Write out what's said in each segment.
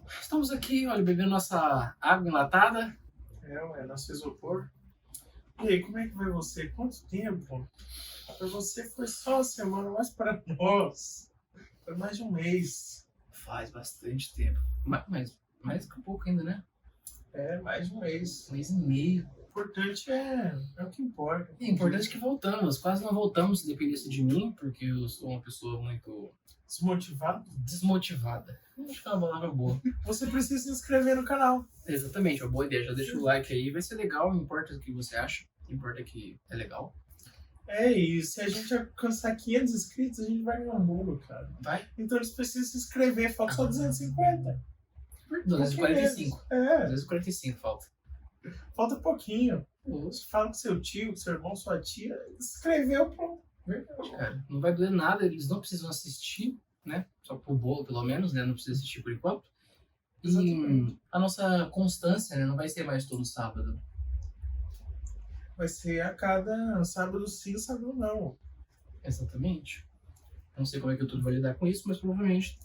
Estamos aqui, olha, bebendo nossa água enlatada. Nosso isopor. E aí, como é que vai você? Quanto tempo? Para você foi só uma semana, mas para nós foi mais de um mês. Faz bastante tempo. Mais que um pouco ainda, né? Mais de um mês. Um mês e meio. O importante é o que importa. É importante que voltamos. Quase não voltamos se dependesse de mim, porque eu sou uma pessoa muito Desmotivado? desmotivada. Acho que é uma palavra boa. Você precisa se inscrever no canal. Exatamente, uma boa ideia. Já deixa o like aí, vai ser legal, não importa o que você acha. O que importa é que é legal. E se a gente alcançar 500 inscritos, a gente vai ganhar um bolo, cara. Vai? Então eles precisam se inscrever, falta só 250. 245. É, 245 falta. falta pouquinho. Você fala com seu tio, com seu irmão, sua tia, escreveu, pronto. Verdade, cara. Não vai doer nada, eles não precisam assistir, né? Só por bolo, pelo menos, né? Não precisa assistir por enquanto. E Exatamente. a nossa constância, né? Não vai ser mais todo sábado. Vai ser a cada sábado sim, sábado não. Exatamente. Não sei como é que o YouTube vai lidar com isso, mas provavelmente.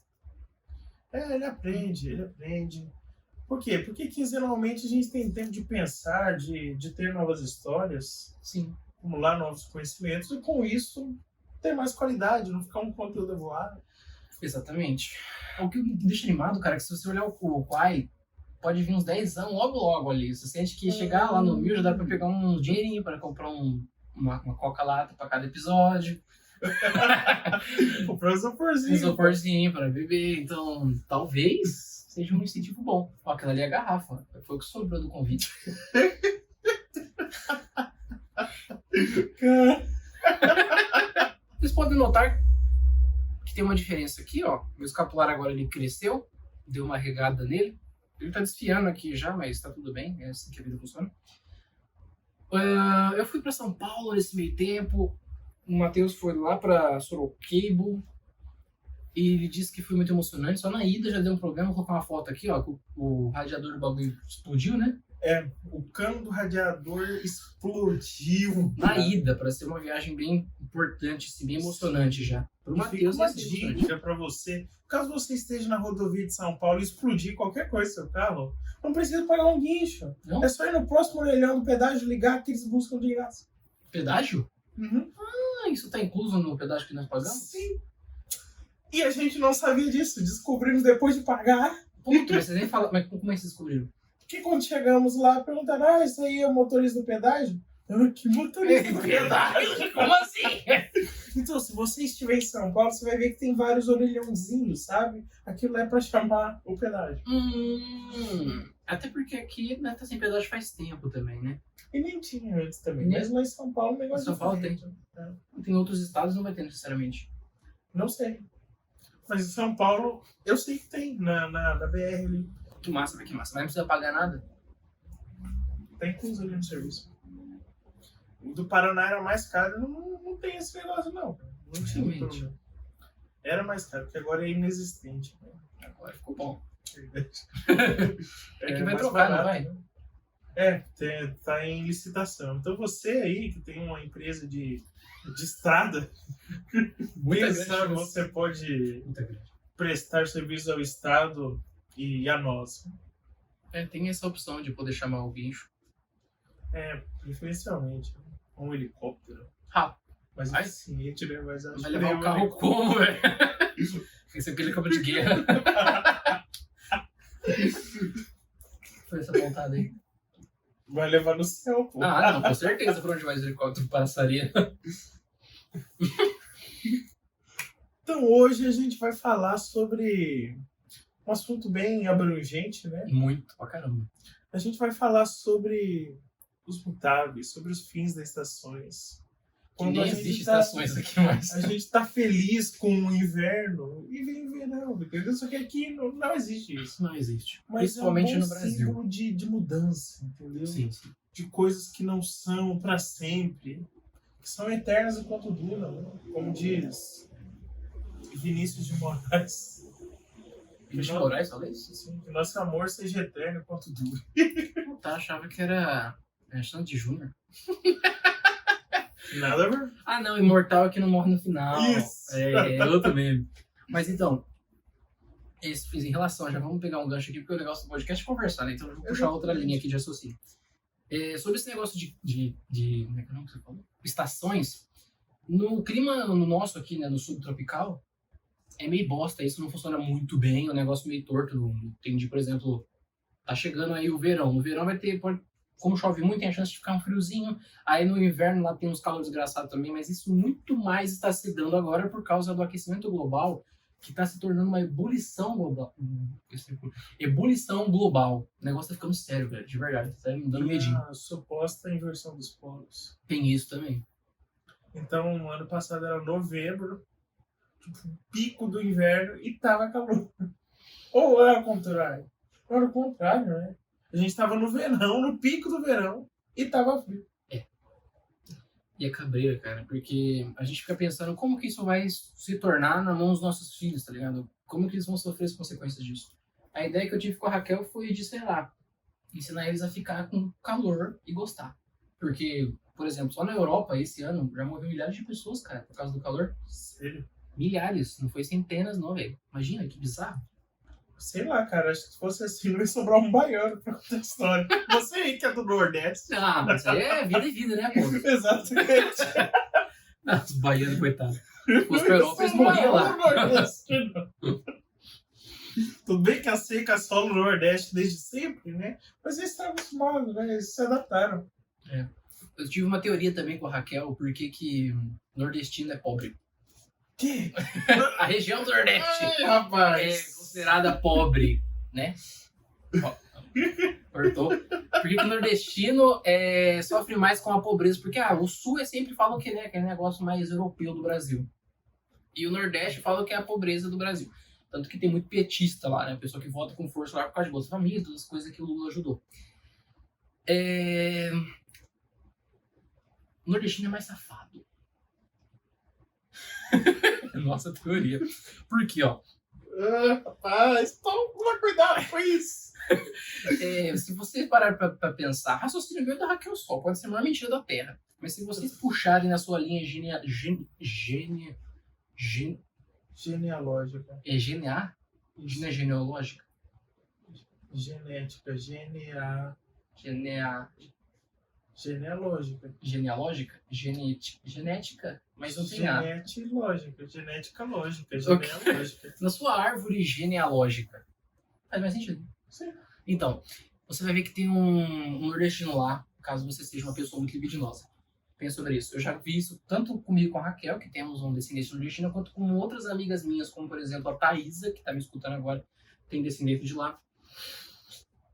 Ele aprende. Por quê? Porque quinzenalmente a gente tem tempo de pensar, de ter novas histórias, Sim. acumular novos conhecimentos e com isso ter mais qualidade, não ficar um conteúdo voado. Exatamente. O que me deixa animado, cara, é que se você olhar o Quai, pode vir uns 10 anos logo ali. Você sente que chegar lá no 1000 já dá pra pegar um dinheirinho para comprar uma coca-lata pra cada episódio. Comprar um isoporzinho. Um isoporzinho para beber. Então, talvez seja um incentivo bom. Ó, aquela ali é a garrafa. Foi o que sobrou do convite. Vocês podem notar que tem uma diferença aqui, ó. Meu escapular agora ele cresceu, deu uma regada nele. Ele tá desfiando aqui já, mas tá tudo bem, é assim que a vida funciona. Eu fui para São Paulo nesse meio tempo. O Matheus foi lá para Sorocaba e ele disse que foi muito emocionante. Só na ida já deu um problema. Vou colocar uma foto aqui, ó. O radiador do bagulho explodiu, né? O cano do radiador explodiu. Na ida, para ser uma viagem bem importante, assim, bem emocionante já. Pro Matheus, uma dica para você. Caso você esteja na rodovia de São Paulo e explodir qualquer coisa no seu carro, não precisa pagar um guincho. Não? É só ir no próximo orelhão do pedágio, ligar que eles buscam de graça. Pedágio? Uhum. Ah, isso tá incluso no pedágio que nós pagamos? Sim. E a gente não sabia disso. Descobrimos depois de pagar. Puta, mas vocês nem falam. Mas como é que vocês descobriram? Que quando chegamos lá, perguntaram: isso aí é o motorista do pedágio? Que motorista do pedágio? Como assim? Então, se você estiver em São Paulo, você vai ver que tem vários orelhãozinhos, sabe? Aquilo é pra chamar o pedágio. Até porque aqui, né, tá sem pedágio faz tempo também, né? E nem tinha antes também. Mas lá em São Paulo o negócio São Paulo tem. Tem outros estados, não vai ter necessariamente. Não sei. Mas em São Paulo, eu sei que tem, na BR ali. Que massa, que massa. Mas não precisa pagar nada? Tá incluso ali no serviço. O do Paraná era mais caro, não tem esse negócio não. Não tinha problema. Era mais caro, porque agora é inexistente. Agora ficou bom. É que vai trocar, barato, não vai? Né? Tá em licitação. Então você aí, que tem uma empresa de estrada, sabe, você pode prestar serviço ao Estado e a nós. Tem essa opção de poder chamar o guincho. Preferencialmente. Um helicóptero. Mas eficiente, né? Mas acho vai levar o carro como, velho? Esse é aquele helicóptero de guerra. Foi essa pontada aí. Vai levar no céu, pô. Não, com certeza pra onde mais o helicóptero passaria. Então hoje a gente vai falar sobre um assunto bem abrangente, né? Muito, pra caramba. A gente vai falar sobre os mutáveis, sobre os fins das estações. Quando nem existe estações aqui mais. A gente tá feliz com o inverno e vem verão, entendeu? Só que aqui não existe isso. Não existe. Mas principalmente é um no Brasil. símbolo de mudança, entendeu? Sim. De coisas que não são para sempre, que são eternas enquanto duram, como diz Vinícius de Moraes. Vinícius de Moraes fala isso? Sim, que nosso amor seja eterno enquanto dura. Achava que era Sandy Júnior. Nada a ver. Não, imortal é que não morre no final. Isso. É outro mesmo. Mas então, Em relação, já vamos pegar um gancho aqui, porque o negócio do podcast é conversar, né? Então eu vou puxar outra linha aqui de raciocínio. Sobre esse negócio como é que é o nome que você falou? Estações, no clima no nosso aqui, né, no subtropical, é meio bosta, isso não funciona muito bem, o negócio meio torto. Entendi, por exemplo, tá chegando aí o verão. No verão vai ter, como chove muito, tem a chance de ficar um friozinho. Aí no inverno lá tem uns calores desgraçados também, mas isso muito mais está se dando agora por causa do aquecimento global, que está se tornando uma ebulição global. Ebulição global. O negócio tá ficando sério, velho, de verdade. Tá me dando medinho. A suposta inversão dos polos. Tem isso também. Então, ano passado era novembro, tipo, pico do inverno e tava calor. Ou é o contrário? Era o contrário, né? A gente tava no verão, no pico do verão, e tava frio. E é cabreira, cara, porque a gente fica pensando como que isso vai se tornar na mão dos nossos filhos, tá ligado? Como que eles vão sofrer as consequências disso. A ideia que eu tive com a Raquel foi de, sei lá, ensinar eles a ficar com calor e gostar. Porque, por exemplo, só na Europa, esse ano, já morreu milhares de pessoas, cara, por causa do calor. Sério? Milhares, não foi centenas não, velho. Imagina, que bizarro. Sei lá, cara, acho que se fosse assim, não ia sobrar um baiano pra contar a história. Você aí que é do Nordeste. Ah, mas aí é vida e vida, né, pô? Exatamente. Os baianos, coitados. Se fosse pra Europa, eles morriam lá. Tudo bem que a seca só no Nordeste desde sempre, né? Mas eles estavam acostumados, né? Eles se adaptaram. É. Eu tive uma teoria também com a Raquel, por que nordestino é pobre. Que? A região do Nordeste Ai, rapaz. é considerada pobre, né? Ó, cortou. Por que o nordestino sofre mais com a pobreza? Porque o sul sempre falam que é aquele negócio mais europeu do Brasil. E o Nordeste fala que é a pobreza do Brasil. Tanto que tem muito petista lá, né? Pessoa que vota com força lá por causa de Bolsa Família, todas as coisas que o Lula ajudou. O nordestino é mais safado. Nossa teoria. Por quê, ó? Rapaz, toma cuidado com isso. Se você parar pra pensar, raciocínio meu da Raquel só, pode ser a maior mentira da Terra. Mas se vocês puxarem na sua linha Genealógica. É GNA? Não é genealógica? Genética. Genealógica. Genealógica? Genética? Mas não tem A. Genética lógica. Ok. Genealógica. Na sua árvore genealógica. Faz mais sentido. Sim. Então, você vai ver que tem um nordestino lá, caso você seja uma pessoa muito libidinosa. Pensa sobre isso. Eu já vi isso tanto comigo e com a Raquel, que temos um descendente nordestino, quanto com outras amigas minhas, como por exemplo a Thaisa, que está me escutando agora, tem descendente de lá.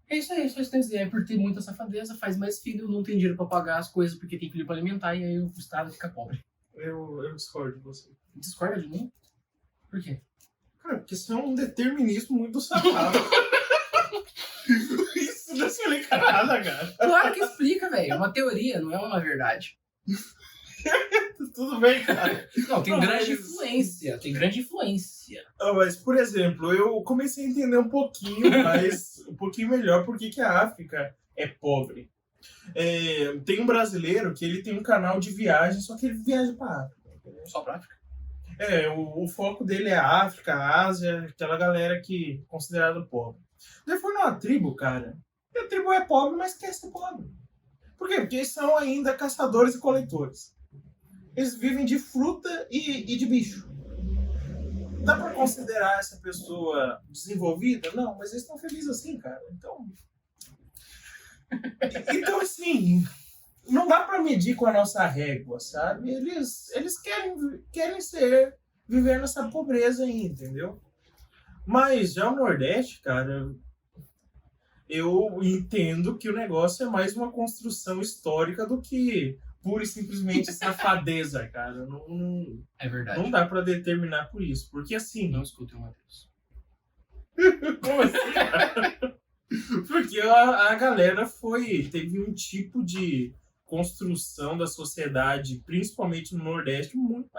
É isso aí, só isso que eu dizer. É por ter muita safadeza, faz mais filho, não tem dinheiro para pagar as coisas porque tem filho para alimentar, e aí o Estado fica pobre. Eu discordo de você. Discorda de mim? Por quê? Cara, porque isso é um determinismo muito safado. Isso não explica nada, cara. Claro que explica, velho. É uma teoria, não é uma verdade. Tudo bem, cara. Não, tem grande influência. Tem grande influência. Mas, por exemplo, eu comecei a entender um pouquinho melhor por que a África é pobre. Tem um brasileiro que ele tem um canal de viagem, só que ele viaja pra África. Só pra África? O foco dele é a África, a Ásia, aquela galera que é considerada pobre. Ele foi numa tribo, cara. E a tribo é pobre, mas quer ser pobre. Por quê? Porque eles são ainda caçadores e coletores. Eles vivem de fruta e de bicho. Dá pra considerar essa pessoa desenvolvida? Não, mas eles estão felizes assim, cara. Então assim, não dá pra medir com a nossa régua, sabe? Eles querem viver nessa pobreza aí, entendeu? Mas já o Nordeste, cara, eu entendo que o negócio é mais uma construção histórica do que pura e simplesmente safadeza, cara. É verdade. Não dá pra determinar por isso. Porque assim... Não escutem o Matheus. Como assim, cara? Porque a galera teve um tipo de construção da sociedade, principalmente no Nordeste, muito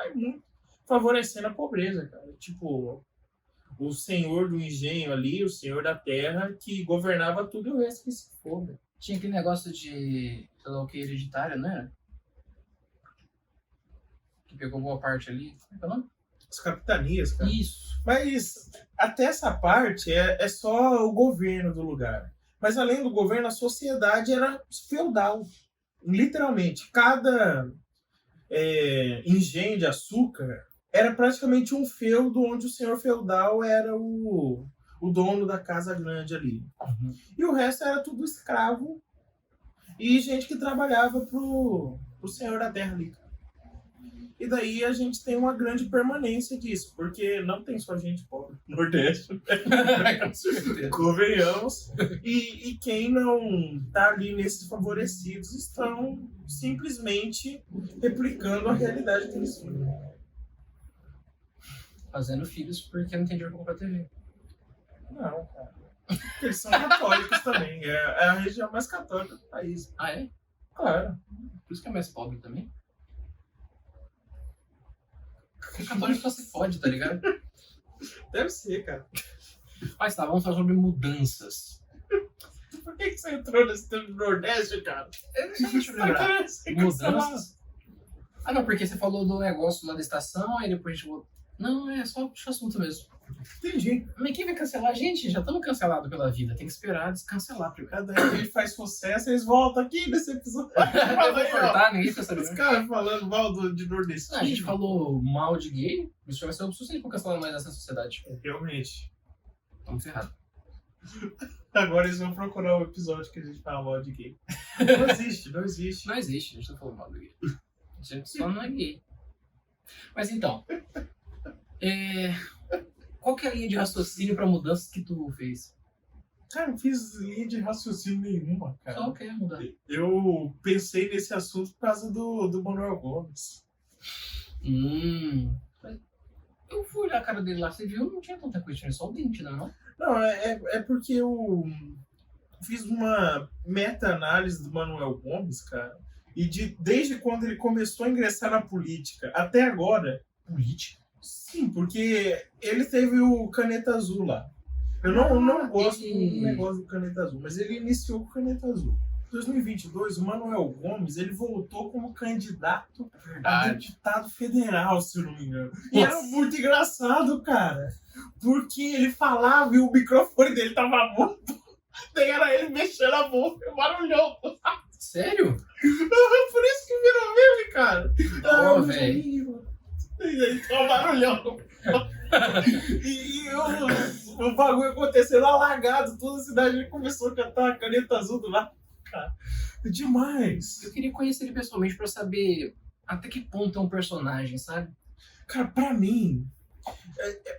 favorecendo a pobreza, cara. Tipo, o senhor do engenho ali, o senhor da terra, que governava tudo e o resto que se foda. Tinha aquele negócio de, sei lá o que, hereditário, não era? Que pegou boa parte ali. Como é que é o nome? as capitanias, cara. Isso. Mas até essa parte é só o governo do lugar. Mas além do governo, a sociedade era feudal. Literalmente, cada engenho de açúcar era praticamente um feudo onde o senhor feudal era o dono da casa grande ali. Uhum. E o resto era tudo escravo e gente que trabalhava pro senhor da terra ali. E daí a gente tem uma grande permanência disso, porque não tem só gente pobre no Nordeste. Convenhamos. E quem não tá ali nesses favorecidos estão simplesmente replicando a realidade que eles vivem. Fazendo filhos porque não tem dinheiro pra comprar TV. Não, cara. Eles são católicos também. É a região mais católica do país. Ah, é? Claro. Por isso que é mais pobre também? O católico só se fode, tá ligado? Deve ser, cara. Mas tá, vamos falar sobre mudanças. Por que você entrou nesse tema do Nordeste, cara? Deixa eu lembrar. Mudanças? Ah, não, porque você falou do negócio lá da estação, aí depois a gente voltou. Não, é só puxar assunto mesmo. Entendi. Mas quem vai cancelar a gente? Já estamos cancelados pela vida. Tem que esperar descancelar primeiro. Cada vez faz sucesso, eles voltam aqui nesse episódio. Eu vou cortar, ninguém quer saber. Os caras falando mal de Nordeste. A gente falou mal de gay, isso vai ser o suficiente pra cancelar mais essa sociedade. Realmente. Estamos ferrados. Agora eles vão procurar o episódio que a gente fala mal de gay. Não existe, não existe. Não existe, a gente não falou mal do gay. A gente só não é gay. Mas então, qual que é a linha de raciocínio pra mudanças que tu fez? Cara, não fiz linha de raciocínio nenhuma, cara. Só quer mudar. Eu pensei nesse assunto por causa do Manuel Gomes. Eu fui olhar a cara dele lá, você viu? Não tinha tanta coisa, tinha só o dente, não? Não, é porque eu fiz uma meta-análise do Manuel Gomes, cara. E desde quando ele começou a ingressar na política até agora. Política? Sim, porque ele teve o Caneta Azul lá. Eu não gosto do negócio do Caneta Azul, mas ele iniciou com o Caneta Azul. Em 2022, o Manuel Gomes ele voltou como candidato a deputado federal, se eu não me engano. E era muito engraçado, cara. Porque ele falava e o microfone dele tava mudo. Daí era ele mexendo a boca, barulhão. Sério? Por isso que virou meme, cara. Ô, velho. E aí tá um barulhão. E o bagulho acontecendo alagado, toda a cidade começou a cantar a Caneta Azul do lado. Cara, demais. Eu queria conhecer ele pessoalmente pra saber até que ponto é um personagem, sabe? Cara, pra mim,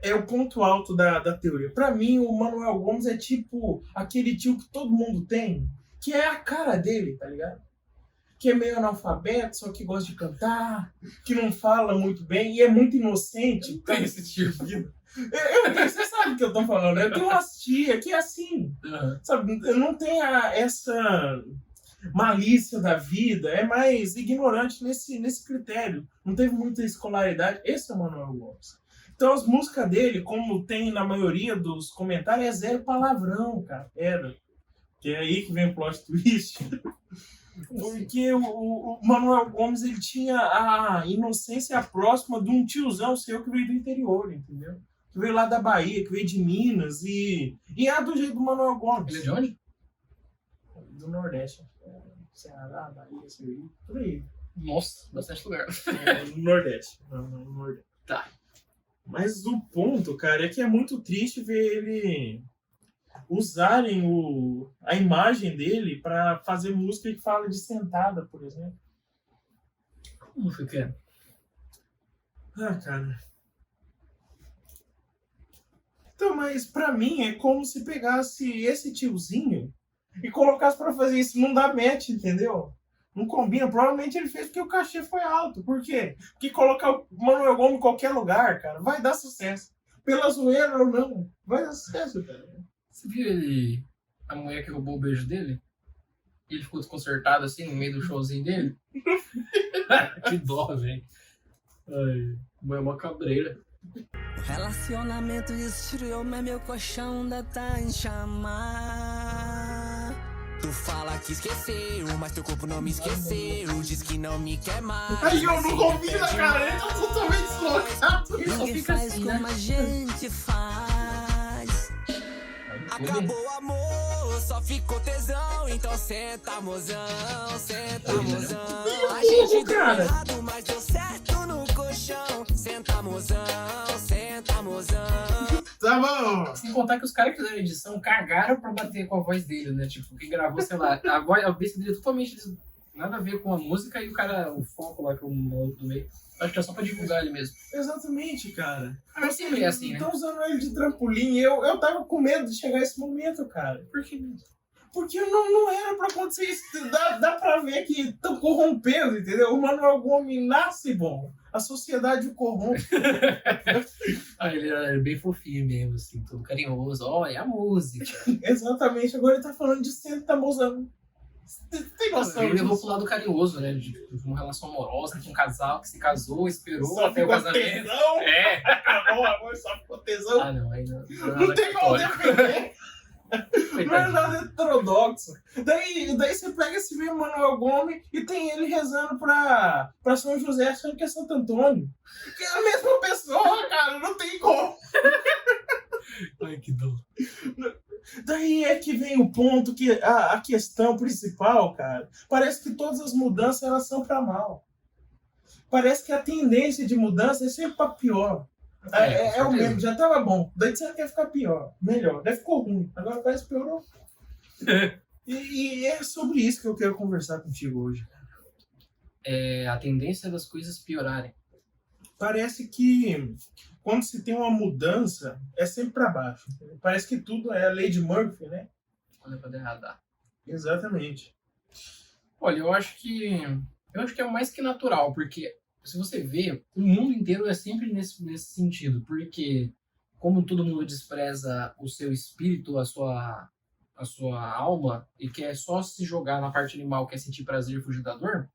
é o ponto alto da teoria. Pra mim, o Manuel Gomes é tipo aquele tio que todo mundo tem, que é a cara dele, tá ligado? Que é meio analfabeto, só que gosta de cantar, que não fala muito bem e é muito inocente. Tem esse tipo. Você sabe o que eu tô falando, né? Eu tenho umas tia que é assim, sabe? Não tem essa malícia da vida, é mais ignorante nesse critério. Não teve muita escolaridade. Esse é o Manuel Gomes. Então as músicas dele, como tem na maioria dos comentários, é zero palavrão, cara. Que é aí que vem o plot twist. Porque o Manuel Gomes ele tinha a inocência próxima de um tiozão seu que veio do interior, entendeu? Que veio lá da Bahia, que veio de Minas e é do jeito do Manuel Gomes. Ele é de onde? Do Nordeste. Ceará, Bahia, Sergipe, por aí. Nossa, bastante lugar. No Nordeste. No Nordeste. Tá. Mas o ponto, cara, é que é muito triste ver ele usarem a imagem dele pra fazer música que fala de sentada, por exemplo. Como foi que é? Ah, cara. Então, mas pra mim é como se pegasse esse tiozinho e colocasse pra fazer isso. Não dá match, entendeu? Não combina. Provavelmente ele fez porque o cachê foi alto. Por quê? Porque colocar o Manuel Gomes em qualquer lugar, cara, vai dar sucesso. Pela zoeira ou não, vai dar sucesso, cara. Você viu a mulher que roubou o beijo dele? E ele ficou desconcertado assim no meio do showzinho dele? Que dó, velho. Ai, é uma cabreira. O relacionamento esfriou, mas meu colchão ainda tá em chamar. Tu fala que esqueceu, mas teu corpo não me esqueceu. Diz que não me quer mais. Aí eu não combina, cara. Ele tá totalmente deslocado. Ninguém faz como a gente faz. Acabou o amor, só ficou tesão. Então senta, mozão, senta, mozão. A gente deu errado, mas deu certo no colchão. Senta, mozão, senta, mozão. Tá bom. Sem contar que os caras que fizeram a edição cagaram pra bater com a voz dele, né? Tipo, quem gravou, sei lá, a voz dele é totalmente nada a ver com a música e o cara, o foco lá que o maluco do meio. Acho que é só pra divulgar ele mesmo. Exatamente, cara. Mas sempre é assim, né? Estão usando ele de trampolim. Eu tava com medo de chegar esse momento, cara. Por que mesmo? Porque não era pra acontecer isso. Dá pra ver que estão corrompendo, entendeu? O Manuel Gomes nasce bom. A sociedade o corrompe. Ele era bem fofinho mesmo, assim, todo carinhoso. Olha, a música. Exatamente. Agora ele tá falando de senta, mozão. Tem noção Ele levou disso? pro lado carinhoso, né? De uma relação amorosa, com um casal que se casou, esperou Só até o ficou casamento. tesão. É. Acabou o amor, só ficou tesão. Ah, não, aí não. Não tem como defender. Não é Coitadinho. nada heterodoxo. Daí você pega esse mesmo Manuel Gomes e tem ele rezando pra São José, achando que é Santo Antônio. Que é a mesma pessoa, cara, não tem como. Ai, que dor. Daí é que vem o ponto, que a questão principal, cara, parece que todas as mudanças elas são pra mal. Parece que a tendência de mudança é sempre pra pior. É o mesmo, já tava bom. Daí você quer ficar pior, melhor. Daí ficou ruim, agora parece que piorou. E é sobre isso que eu quero conversar contigo hoje. A tendência das coisas piorarem. Parece que quando se tem uma mudança, é sempre pra baixo. Entendeu? Parece que tudo é a lei de Murphy, né? Quando é pra dar errado. Exatamente. Olha, eu acho que é o mais que natural, porque se você vê, o mundo inteiro é sempre nesse sentido, porque como todo mundo despreza o seu espírito, a sua alma, e quer só se jogar na parte animal, quer sentir prazer e fugir da dor,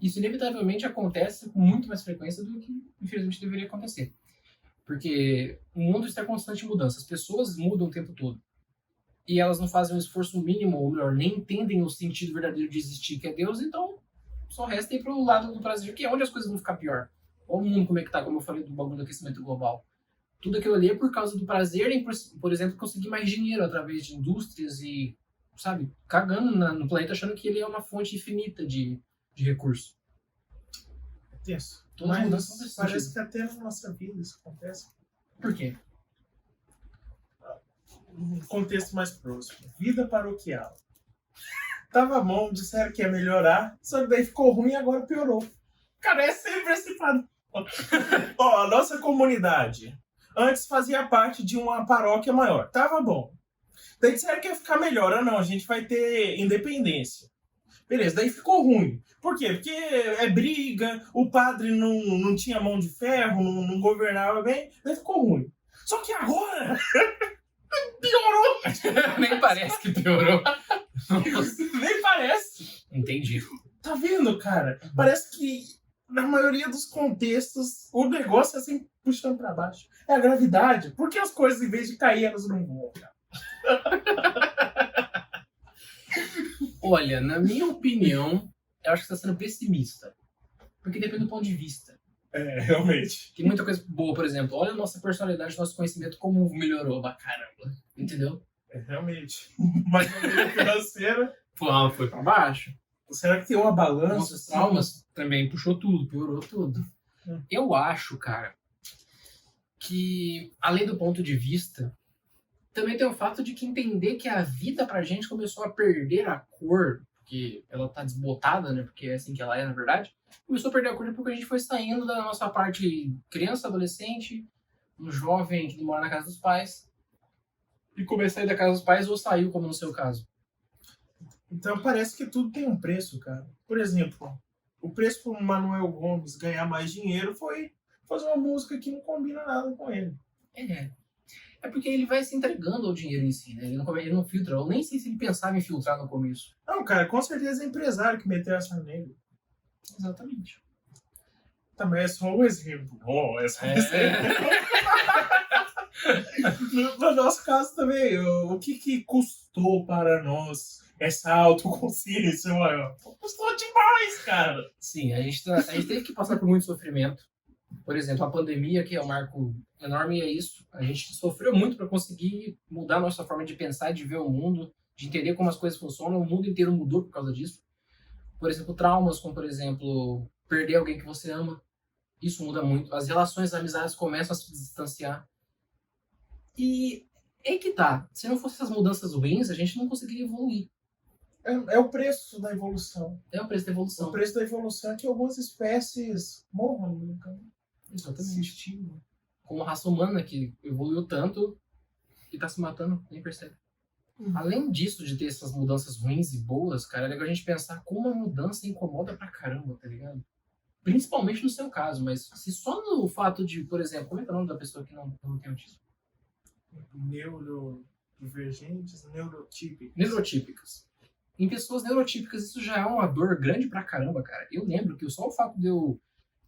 isso inevitavelmente acontece com muito mais frequência do que, infelizmente, deveria acontecer. Porque o mundo está em constante mudança, as pessoas mudam o tempo todo. E elas não fazem um esforço mínimo, ou melhor, nem entendem o sentido verdadeiro de existir, que é Deus, então só resta ir pro lado do prazer, que é onde as coisas vão ficar pior. Olha o mundo como é que tá, como eu falei do bagulho do aquecimento global. Tudo aquilo ali é por causa do prazer em, por exemplo, conseguir mais dinheiro através de indústrias e, sabe, cagando no planeta, achando que ele é uma fonte infinita de recurso. É tenso. Todas as mudanças Mas são parece que até na nossa vida isso acontece. Por quê? Um contexto mais próximo. Vida paroquial. Tava bom, disseram que ia melhorar, só que daí ficou ruim e agora piorou. Cara, é sempre esse padrão. Ó, a nossa comunidade antes fazia parte de uma paróquia maior. Tava bom. Daí disseram que ia ficar melhor. Ah, não, a gente vai ter independência. Beleza, daí ficou ruim. Por quê? Porque é briga, o padre não tinha mão de ferro, não governava bem, daí ficou ruim. Só que agora piorou. Nem parece que piorou. Nem parece. Entendi. Tá vendo, cara? Parece que na maioria dos contextos o negócio é sempre puxando pra baixo. É a gravidade. Por que as coisas, em vez de cair, elas não voam, cara? Olha, na minha opinião, eu acho que você está sendo pessimista. Porque depende do ponto de vista. É, realmente. Tem muita coisa boa, por exemplo. Olha a nossa personalidade, nosso conhecimento, como melhorou. Bah, caramba. Entendeu? É, realmente. Mas a vida financeira... Foi pra baixo. Será que tem uma balança? Nossos traumas também puxou tudo, piorou tudo. Eu acho, cara, que além do ponto de vista, também tem o fato de que entender que a vida pra gente começou a perder a cor, porque ela tá desbotada, né? Porque é assim que ela é, na verdade. Começou a perder a cor porque a gente foi saindo da nossa parte criança, adolescente, um jovem que mora na casa dos pais, e começou a sair da casa dos pais ou saiu, como no seu caso. Então parece que tudo tem um preço, cara. Por exemplo, o preço pro Manuel Gomes ganhar mais dinheiro foi fazer uma música que não combina nada com ele. É porque ele vai se entregando ao dinheiro em si, né? Ele não filtra. Eu nem sei se ele pensava em filtrar no começo. Não, cara, com certeza é empresário que meteu essa nele. Exatamente. Também é só um exemplo. É só um exemplo. No nosso caso também, o que custou para nós essa autoconsciência maior. Gostou demais, cara. Sim, a gente teve que passar por muito sofrimento. Por exemplo, a pandemia, que é um marco enorme, é isso. A gente sofreu muito para conseguir mudar a nossa forma de pensar, de ver o mundo, de entender como as coisas funcionam. O mundo inteiro mudou por causa disso. Por exemplo, traumas, como, por exemplo, perder alguém que você ama. Isso muda muito. As relações, as amizades começam a se distanciar. E é que tá. Se não fossem essas mudanças ruins, a gente não conseguiria evoluir. É o preço da evolução. É o preço da evolução. O preço da evolução é que algumas espécies morram no caminho. Exatamente. Como a raça humana, que evoluiu tanto e tá se matando, nem percebe. Além disso, de ter essas mudanças ruins e boas, cara, é legal a gente pensar como a mudança incomoda pra caramba, tá ligado? Principalmente no seu caso, mas se só no fato de, por exemplo, como é que é o nome da pessoa que não tem autismo? Neurodivergentes, neurotípicas. Neurotípicas. Em pessoas neurotípicas, isso já é uma dor grande pra caramba, cara. Eu lembro que só o fato de eu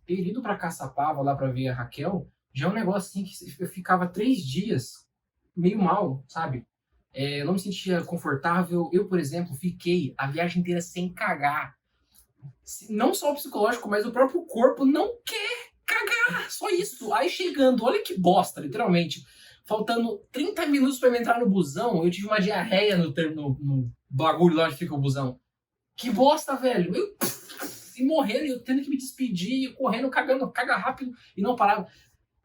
ter ido pra Caçapava lá pra ver a Raquel, já é um negócio assim que eu ficava 3 dias meio mal, sabe? Eu não me sentia confortável. Eu, por exemplo, fiquei a viagem inteira sem cagar. Não só o psicológico, mas o próprio corpo não quer cagar. Só isso. Aí chegando, olha que bosta, literalmente. Faltando 30 minutos pra eu entrar no busão, eu tive uma diarreia no bagulho lá onde fica o busão. Que bosta, velho. E morrendo, eu tendo que me despedir, correndo, cagando, caga rápido e não parava.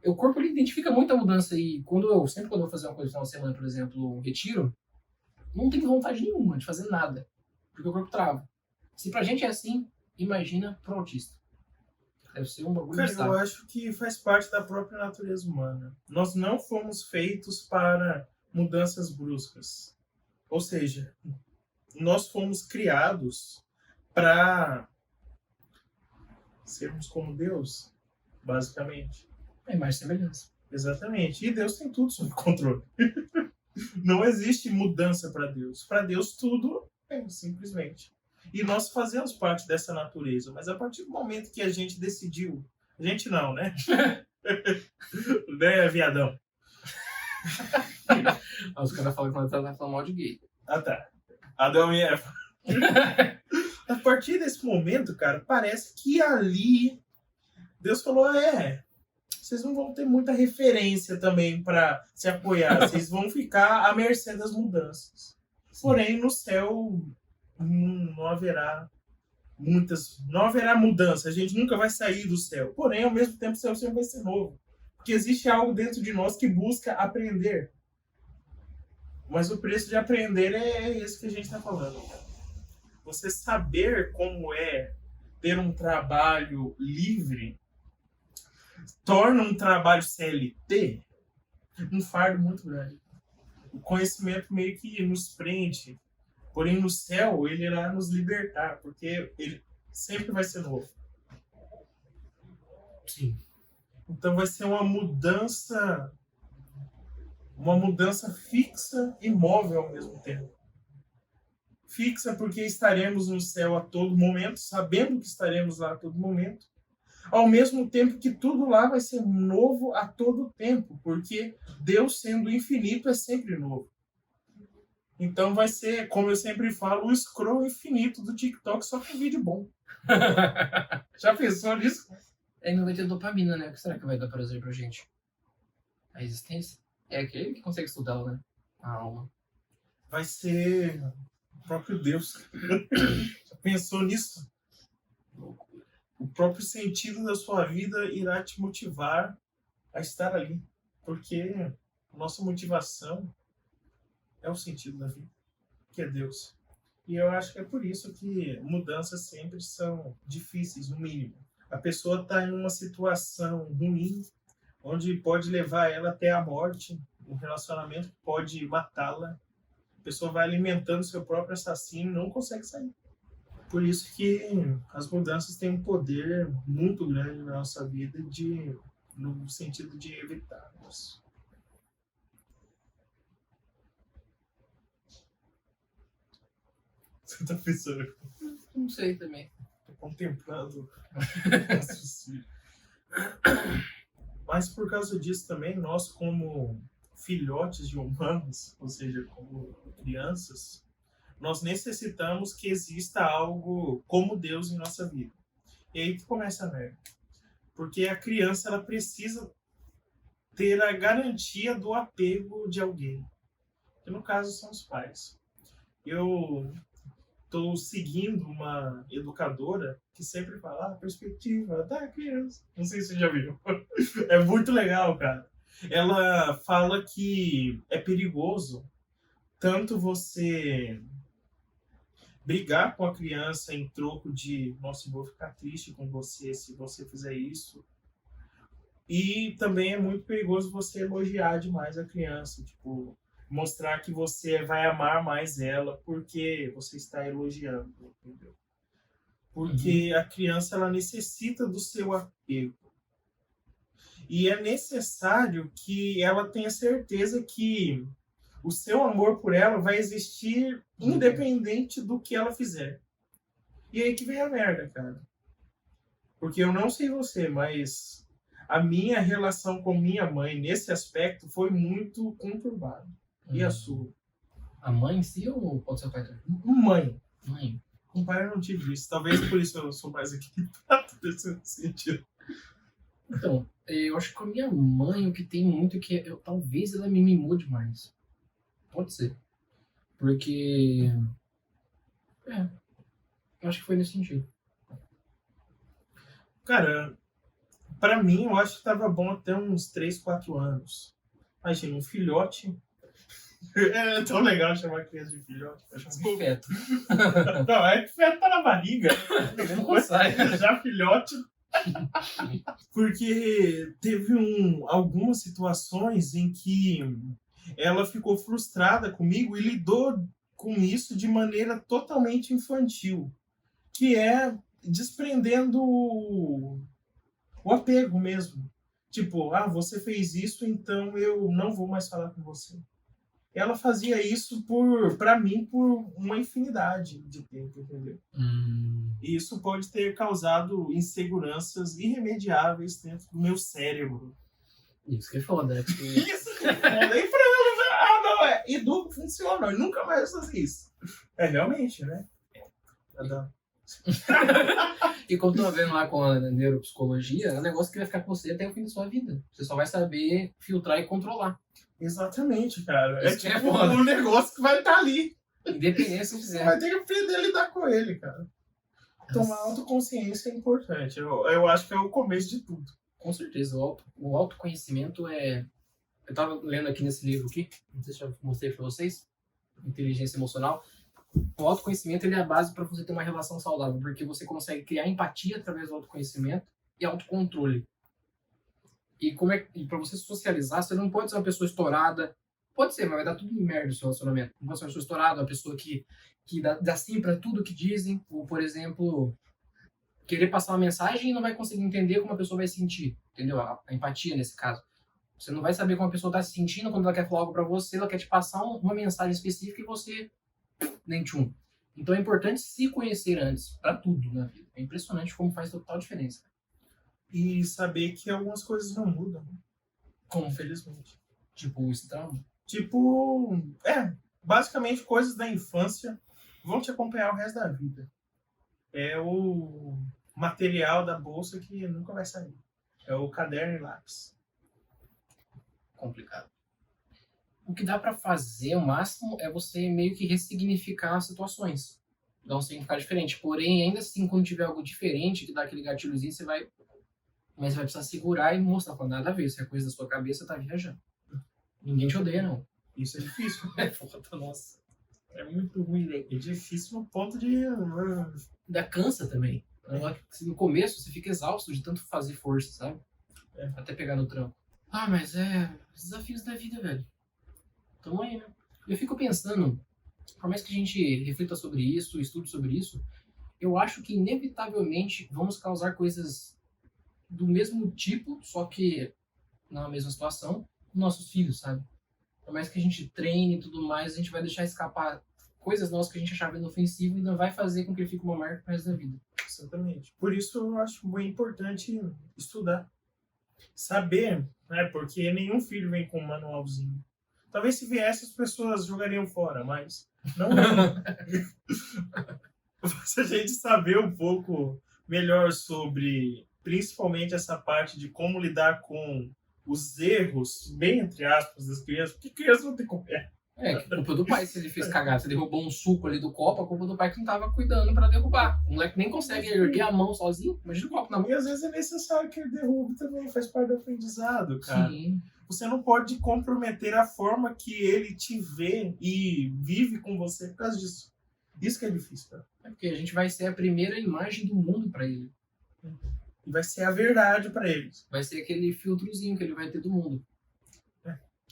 O corpo ele identifica muita mudança e sempre quando eu vou fazer uma coisa no final de semana, por exemplo, um retiro, não tenho vontade nenhuma de fazer nada, porque o corpo trava. Se pra gente é assim, imagina pro autista. Deve ser um bagulho. Cara, eu acho que faz parte da própria natureza humana. Nós não fomos feitos para mudanças bruscas. Ou seja, nós fomos criados para sermos como Deus, basicamente. É mais semelhança. Exatamente. E Deus tem tudo sob controle. Não existe mudança para Deus. Para Deus tudo é simplesmente. E nós fazemos parte dessa natureza. Mas a partir do momento que a gente decidiu... A gente não, né? Né, viadão? Os caras falam que tá falando mal de gay. Ah, tá. Adão e Eva. A partir desse momento, cara, parece que ali Deus falou, vocês não vão ter muita referência também para se apoiar. Vocês vão ficar à mercê das mudanças. Porém, no céu não haverá mudança. A gente nunca vai sair do céu. Porém, ao mesmo tempo, o céu sempre vai ser novo. Porque existe algo dentro de nós que busca aprender. Mas o preço de aprender é esse que a gente está falando. Você saber como é ter um trabalho livre torna um trabalho CLT um fardo muito grande. O conhecimento meio que nos prende. Porém, no céu, ele irá nos libertar, porque ele sempre vai ser novo. Sim. Então vai ser uma mudança fixa e móvel ao mesmo tempo. Fixa porque estaremos no céu a todo momento, sabendo que estaremos lá a todo momento, ao mesmo tempo que tudo lá vai ser novo a todo tempo, porque Deus, sendo infinito, é sempre novo. Então vai ser, como eu sempre falo, o scroll infinito do TikTok, só com vídeo bom. Já pensou nisso? Não vai ter dopamina, né? O que será que vai dar prazer pra gente? A existência? É aquele que consegue estudar, né? A alma. Vai ser o próprio Deus. Já pensou nisso? O próprio sentido da sua vida irá te motivar a estar ali. Porque a nossa motivação é o sentido da vida, que é Deus. E eu acho que é por isso que mudanças sempre são difíceis, no mínimo. A pessoa está em uma situação ruim, onde pode levar ela até a morte, um relacionamento que pode matá-la. A pessoa vai alimentando seu próprio assassino e não consegue sair. Por isso que as mudanças têm um poder muito grande na nossa vida no sentido de evitarmos. Você tá pensando? Não sei também. Tô contemplando. Mas por causa disso também, nós como filhotes de humanos, ou seja, como crianças, nós necessitamos que exista algo como Deus em nossa vida. E aí que começa a merda. Porque a criança, ela precisa ter a garantia do apego de alguém. Que no caso são os pais. Eu estou seguindo uma educadora que sempre fala a perspectiva da criança. Não sei se você já viu. É muito legal, cara. Ela fala que é perigoso tanto você brigar com a criança em troco de nossa, eu vou ficar triste com você se você fizer isso. E também é muito perigoso você elogiar demais a criança, tipo, mostrar que você vai amar mais ela porque você está elogiando, entendeu? Porque a criança, ela necessita do seu apego. E é necessário que ela tenha certeza que o seu amor por ela vai existir independente do que ela fizer. E aí que vem a merda, cara. Porque eu não sei você, mas a minha relação com minha mãe nesse aspecto foi muito conturbada. E a sua? A mãe em si ou pode ser o pai também? Mãe. Mãe. Com o pai eu não tive isso. Talvez por isso eu sou mais equilibrado nesse sentido. Então, eu acho que com a minha mãe o que tem muito é que talvez ela me mimou demais. Pode ser. Porque... eu acho que foi nesse sentido. Cara, pra mim eu acho que tava bom até uns 3, 4 anos. Imagina, um filhote. É tão legal chamar criança de filhote. Feto. Não, é que feto tá na barriga. Não sai. Já filhote. Porque teve algumas situações em que ela ficou frustrada comigo e lidou com isso de maneira totalmente infantil. Que é desprendendo o apego mesmo. Tipo, você fez isso, então eu não vou mais falar com você. Ela fazia isso pra mim por uma infinidade de tempo, entendeu? E isso pode ter causado inseguranças irremediáveis dentro do meu cérebro. Isso que é foda, né? Porque... Isso que é foda. E pra ela, não, Edu funciona, eu nunca mais fazer isso. É, realmente, né? E como tu tá vendo lá com a neuropsicologia, é um negócio que vai ficar com você até o fim da sua vida. Você só vai saber filtrar e controlar. Exatamente, cara. Isso É tipo foda. um negócio que vai estar ali. Independente se Você quiser. vai ter que aprender a lidar com ele, cara. Tomar autoconsciência é importante. Eu acho que é o começo de tudo. Com certeza. O autoconhecimento é... Eu tava lendo aqui nesse livro aqui, não sei se já mostrei pra vocês, Inteligência Emocional. O autoconhecimento ele é a base para você ter uma relação saudável, porque você consegue criar empatia através do autoconhecimento e autocontrole. E para você socializar, você não pode ser uma pessoa estourada. Pode ser, mas vai dar tudo merda no seu relacionamento. Não pode ser uma pessoa estourada, uma pessoa que dá sim para tudo que dizem. Ou, por exemplo, querer passar uma mensagem e não vai conseguir entender como a pessoa vai sentir. Entendeu? A empatia nesse caso. Você não vai saber como a pessoa está se sentindo quando ela quer falar algo para você, ela quer te passar uma mensagem específica e você nem tchum. Então é importante se conhecer antes, para tudo na vida. É impressionante como faz total diferença. E saber que algumas coisas não mudam. Como? Infelizmente. Tipo, esse trauma. Tipo, basicamente coisas da infância vão te acompanhar o resto da vida. É o material da bolsa que nunca vai sair. É o caderno e lápis. Complicado. O que dá pra fazer, o máximo, é você meio que ressignificar as situações. Dar um significado diferente. Porém, ainda assim, quando tiver algo diferente, que dá aquele gatilhozinho, você vai... Mas você vai precisar segurar e mostrar com nada a ver. Se é coisa da sua cabeça, tá viajando. Ninguém te odeia, não. Isso é difícil. É foda, nossa. É muito ruim, né? É difícil no ponto de... Da cansa também. No começo, você fica exausto de tanto fazer força, sabe? Até pegar no tranco. Mas os desafios da vida, velho. Tamo aí, né? Eu fico pensando, por mais que a gente reflita sobre isso, estude sobre isso, eu acho que inevitavelmente vamos causar coisas do mesmo tipo, só que na mesma situação, com nossos filhos, sabe? Por mais que a gente treine e tudo mais, a gente vai deixar escapar coisas nossas que a gente achava inofensivo e não vai fazer com que ele fique uma marca pro resto da vida. Exatamente. Por isso eu acho bem importante estudar. Saber, né? Porque nenhum filho vem com um manualzinho. Talvez se viesse as pessoas jogariam fora, mas Não é. Se a gente saber um pouco melhor sobre, principalmente essa parte de como lidar com os erros, bem entre aspas, das crianças, porque crianças não tem como. Que culpa do pai se ele fez cagada. Se derrubou um suco ali do copo, a culpa do pai que não tava cuidando pra derrubar. O moleque nem consegue erguer a mão sozinho. Imagina o copo na mão. E às vezes é necessário que ele derrube também, faz parte do aprendizado, cara. Sim. Você não pode comprometer a forma que ele te vê e vive com você por causa disso. Isso que é difícil, cara. É porque a gente vai ser a primeira imagem do mundo pra ele. E vai ser a verdade pra eles. Vai ser aquele filtrozinho que ele vai ter do mundo.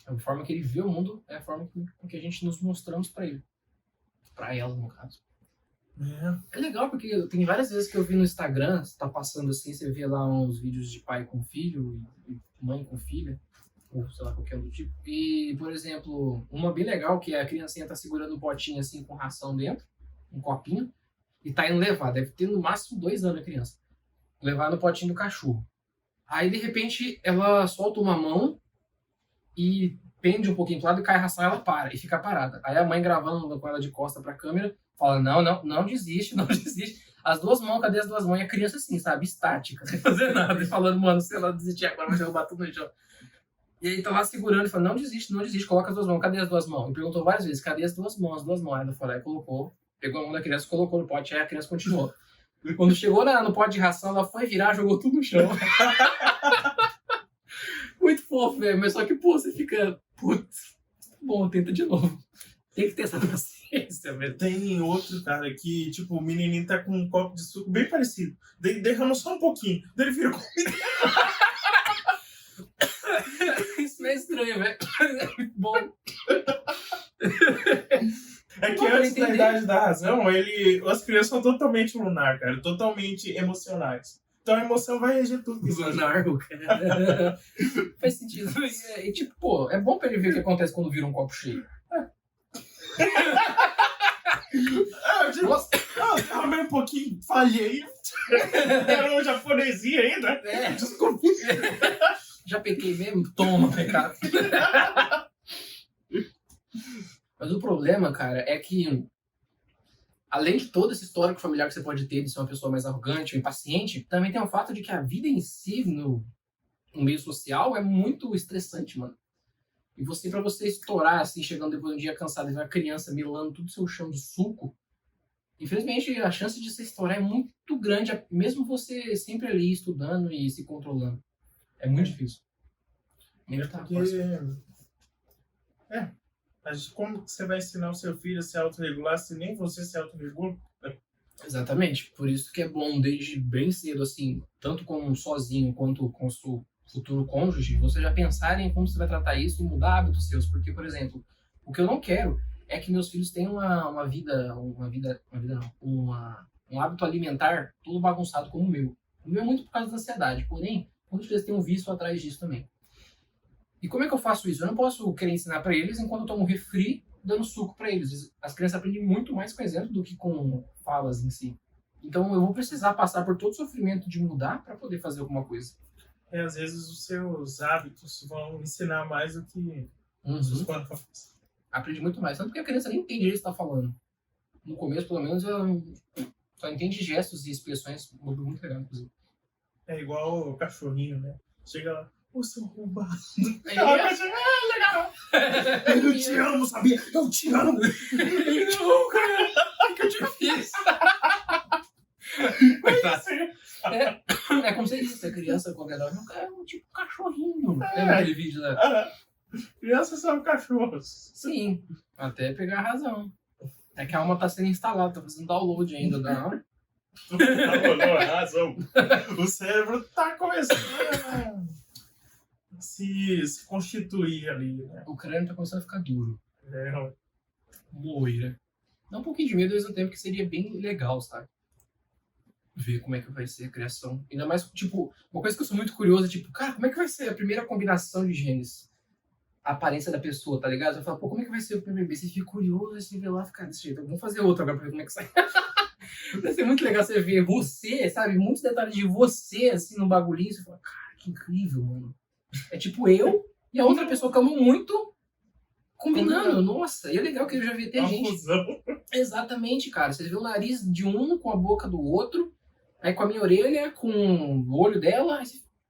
A forma que ele vê o mundo é a forma com que a gente nos mostramos pra ele. Pra ela, no caso. É legal porque tem várias vezes que eu vi no Instagram, você tá passando assim, você vê lá uns vídeos de pai com filho e mãe com filha, ou sei lá, qualquer outro tipo. E, por exemplo, uma bem legal que a criancinha tá segurando um potinho assim com ração dentro, um copinho, e tá indo levar. Deve ter no máximo 2 anos a criança. Levar no potinho do cachorro. Aí, de repente, ela solta uma mão e pende um pouquinho pro lado e cai a ração, ela para e fica parada. Aí a mãe gravando com ela de costa pra câmera, fala, não desiste, não desiste. As 2 mãos, cadê as 2 mãos? E a criança assim, sabe, estática, sem fazer nada. E falando, mano, se ela desistir agora, vai derrubar tudo no chão. E aí tá lá segurando e fala, não desiste, coloca as 2 mãos, cadê as 2 mãos? E perguntou várias vezes, cadê as 2 mãos, as 2 mãos? Aí ela foi lá e colocou, pegou a mão da criança, colocou no pote, aí a criança continuou. E quando chegou no pote de ração, ela foi virar, jogou tudo no chão. Muito fofo, velho, mas só que, pô, você fica, putz, bom, tenta de novo. Tem que ter essa paciência, velho. Tem outro cara que, tipo, o menininho tá com um copo de suco bem parecido. Derrama só um pouquinho. Daí ele vira comida. Isso não é estranho, velho. É muito bom. É que antes da idade da razão, as crianças são totalmente lunar, cara. Totalmente emocionais. Então a emoção vai reger tudo isso. Lunar, cara. Faz sentido. E tipo, pô, é bom pra ele ver o que acontece quando vira um copo cheio. Derramei um pouquinho, falhei. Era um japonesinho ainda. Desculpa. Já pequei mesmo? Toma, pecado. Mas o problema, cara, é que além de todo esse histórico familiar que você pode ter de ser uma pessoa mais arrogante ou impaciente, também tem o fato de que a vida em si, no meio social, é muito estressante, mano. E pra você estourar, assim, chegando depois de um dia cansado e ver uma criança melando tudo seu chão de suco, infelizmente a chance de você estourar é muito grande, mesmo você sempre ali estudando e se controlando. É muito difícil. Mas como que você vai ensinar o seu filho a se autorregular se nem você se autorregula? Exatamente. Por isso que é bom, desde bem cedo, assim, tanto com sozinho quanto com o seu futuro cônjuge, você já pensar em como você vai tratar isso e mudar hábitos seus. Porque, por exemplo, o que eu não quero é que meus filhos tenham um hábito alimentar todo bagunçado como o meu. O meu é muito por causa da ansiedade, porém, muitos deles têm um vício atrás disso também. E como é que eu faço isso? Eu não posso querer ensinar para eles enquanto eu tomo refri dando suco para eles. As crianças aprendem muito mais com exemplo do que com falas em si. Então eu vou precisar passar por todo o sofrimento de mudar para poder fazer alguma coisa. Às vezes os seus hábitos vão ensinar mais do que os seus palavras. Aprende muito mais. Tanto que a criança nem entende o que você está falando. No começo, pelo menos, ela só entende gestos e expressões. Muito legal, inclusive. É igual o cachorrinho, né? Chega lá, ô seu roubado. Legal. Eu te amo, sabia? Eu te amo. Não, cara. O que eu te fiz? É como você disse, a criança, quando ela é um tipo cachorrinho. Lembra aquele vídeo da... Crianças são cachorros. Sim, até pegar a razão. É que a alma tá sendo instalada, tá fazendo download ainda da alma. Não, razão. O cérebro tá começando a se constituir ali, né? O crânio tá começando a ficar duro. É. Moira. Dá um pouquinho de medo ao mesmo tempo, que seria bem legal, sabe? Ver como é que vai ser a criação. Ainda mais, tipo, uma coisa que eu sou muito curioso é, tipo, cara, como é que vai ser a primeira combinação de genes? A aparência da pessoa, tá ligado? Eu falo, pô, como é que vai ser o primeiro bebê? Você fica curioso, você vê lá, ficar desse jeito. Vamos fazer outro agora pra ver como é que sai. Vai ser muito legal você ver você, sabe? Muitos detalhes de você, assim, no bagulhinho. Você fala, cara, que incrível, mano. É tipo eu e a outra pessoa que eu amo muito Combinando, nossa, e é legal que eu já vi até gente. Fusão. Exatamente, cara. Você vê o nariz de um com a boca do outro, aí com a minha orelha, com o olho dela.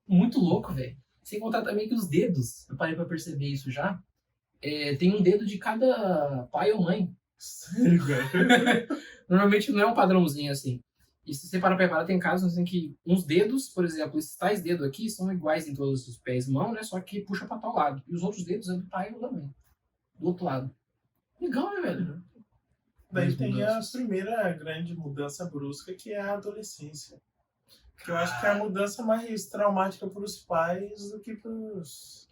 Muito louco, velho. Sem contar também que os dedos, eu parei pra perceber isso já, tem um dedo de cada pai ou mãe. Sério, velho? Normalmente não é um padrãozinho assim. E se você parar pra reparar, tem casos em que uns dedos, por exemplo, esses tais dedos aqui são iguais em todos os pés e mãos, né? Só que puxa pra tal lado. E os outros dedos é do pai ou da mãe. Do outro lado. Legal, né, velho? Daí tem a primeira grande mudança brusca, que é a adolescência. Que eu acho que é a mudança mais traumática para os pais do que para os...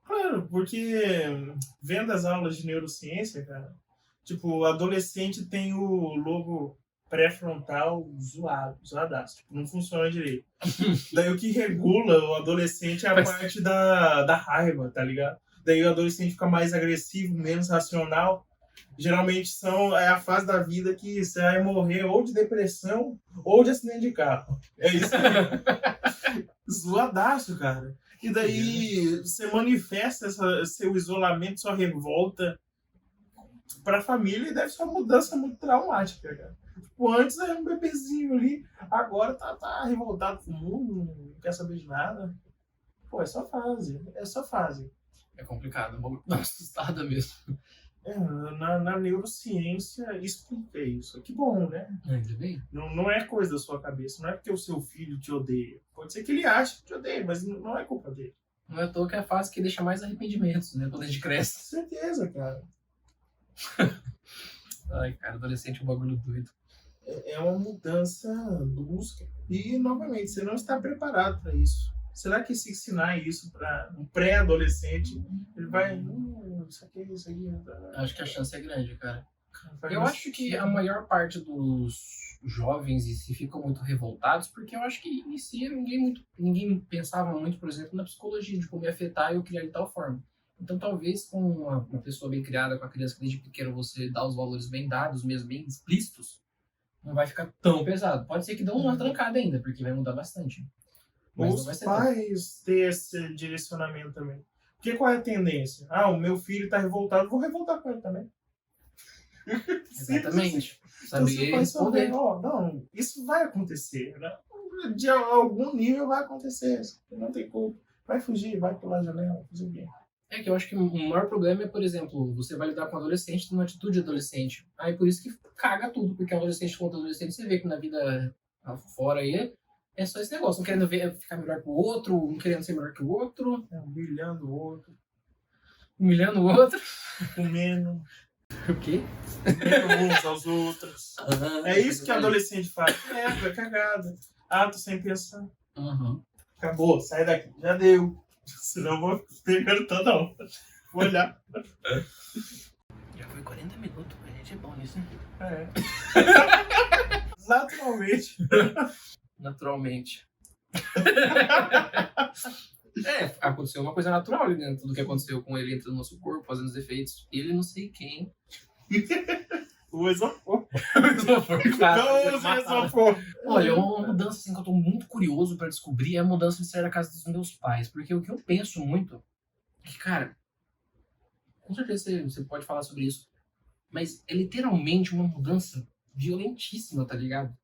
Claro, porque vendo as aulas de neurociência, cara, tipo, o adolescente tem o lobo pré-frontal zoadaço, tipo, não funciona direito. Daí o que regula o adolescente é a parte da raiva, tá ligado? Daí o adolescente fica mais agressivo, menos racional. Geralmente é a fase da vida que você vai morrer ou de depressão ou de acidente de carro. É isso aí. Zoadaço, cara. E daí você manifesta seu isolamento, sua revolta pra família, e deve ser uma mudança muito traumática, cara. Tipo, antes era um bebezinho ali, agora tá revoltado com o mundo, não quer saber de nada. Pô, é só fase. É complicado, vou dar uma assustada mesmo. Na neurociência explica isso. Que bom, né? Ainda bem. Não é coisa da sua cabeça, não é porque o seu filho te odeia. Pode ser que ele ache que te odeia, mas não é culpa dele. Não é à toa que é a fase que deixa mais arrependimentos, né? Quando a gente cresce. Com certeza, cara. Ai, cara, adolescente é um bagulho doido. É uma mudança brusca. E, novamente, você não está preparado para isso. Será que se ensinar isso para um pré-adolescente, ele vai... isso aqui. Acho que a chance é grande, cara. Eu acho que a maior parte dos jovens se ficam muito revoltados, porque eu acho que em si ninguém pensava muito, por exemplo, na psicologia, de como ia afetar e eu criar de tal forma. Então, talvez com uma pessoa bem criada, com a criança que desde pequeno você dá os valores bem dados, mesmo bem explícitos, não vai ficar tão pesado. Pode ser que dê uma trancada ainda, porque vai mudar bastante. Mas os pais ter esse direcionamento também. Porque qual é a tendência? O meu filho tá revoltado, vou revoltar com ele também. Exatamente. Então, Saber responder. Não, isso vai acontecer, né? De algum nível vai acontecer. Não tem culpa. Vai fugir, vai pular a janela, fazer o quê? É que eu acho que o maior problema é, por exemplo, você vai lidar com um adolescente numa atitude de adolescente. Aí por isso que caga tudo, porque adolescente contra adolescente, você vê que na vida fora aí é só esse negócio, não querendo ficar melhor que o outro, não querendo ser melhor que o outro. Humilhando o outro. Humilhando o outro. Comendo. O quê? Comendo uns aos outros. É isso que adolescente faz. É cagada. Tô sem pensar. Acabou, sai daqui. Já deu. Senão eu vou pegando toda hora. Vou olhar. Já foi 40 minutos, a gente é bom nisso, né? Naturalmente. Aconteceu uma coisa natural ali dentro do que aconteceu com ele entrando no nosso corpo, fazendo os efeitos. Ele não sei quem. O isopor. Olha, uma mudança assim, que eu tô muito curioso pra descobrir é a mudança de sair da casa dos meus pais. Porque o que eu penso muito é que, cara, com certeza você pode falar sobre isso, mas é literalmente uma mudança violentíssima, tá ligado?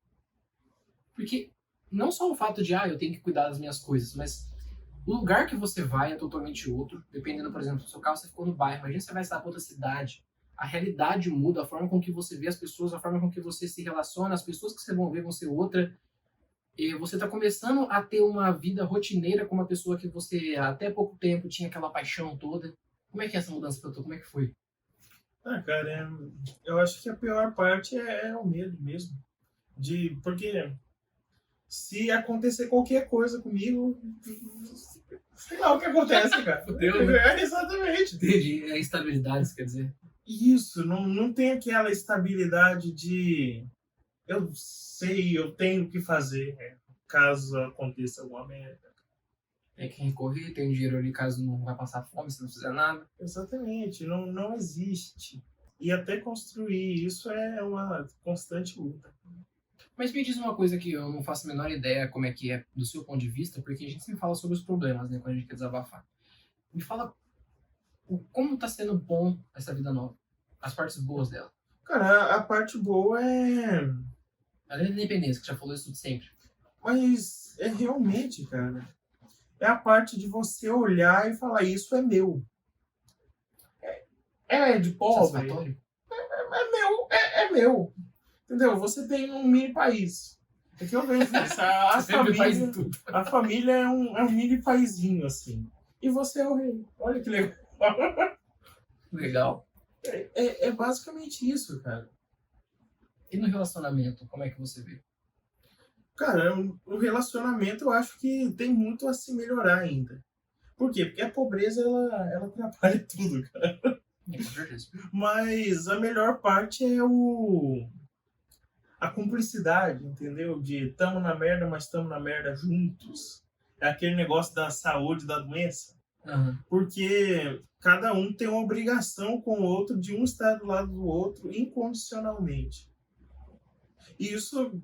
Porque não só o fato de, eu tenho que cuidar das minhas coisas, mas o lugar que você vai é totalmente outro. Dependendo, por exemplo, do seu carro, você ficou no bairro, imagina você vai estar pra outra cidade. A realidade muda, a forma com que você vê as pessoas, a forma com que você se relaciona, as pessoas que você vão ver vão ser outra. E você está começando a ter uma vida rotineira com uma pessoa que você até pouco tempo tinha aquela paixão toda. Como é que é essa mudança pra tu? Como é que foi? Cara, eu acho que a pior parte é o medo mesmo. Porque se acontecer qualquer coisa comigo, sei lá o que acontece, cara. Fudeu, né? Exatamente. Entendi. É instabilidade, quer dizer. Isso, não tem aquela estabilidade de eu sei, eu tenho o que fazer, caso aconteça alguma merda. Tem que recorrer, tem dinheiro ali caso não vai passar fome se não fizer nada. Exatamente, não existe. E até construir isso é uma constante luta. Mas me diz uma coisa que eu não faço a menor ideia como é que é do seu ponto de vista, porque a gente sempre fala sobre os problemas, né, quando a gente quer desabafar. Me fala Como tá sendo bom essa vida nova? As partes boas dela. Cara, a parte boa é... Além da independência, que já falou isso de sempre. Mas é realmente, cara, é a parte de você olhar e falar, isso é meu. É de pobre, Satisfatório. é meu. Entendeu? Você tem um mini país. É que eu vejo isso. A família é um mini paizinho, assim. E você é o rei. Olha que legal. Legal. É basicamente isso, cara. E no relacionamento, como é que você vê? Cara, o relacionamento eu acho que tem muito a se melhorar ainda. Por quê? Porque a pobreza, ela atrapalha tudo, cara. Com certeza. Mas a melhor parte é a cumplicidade, entendeu? De tamo na merda, mas tamo na merda juntos. É aquele negócio da saúde, da doença. Uhum. Porque cada um tem uma obrigação com o outro, de um estar do lado do outro incondicionalmente. E isso,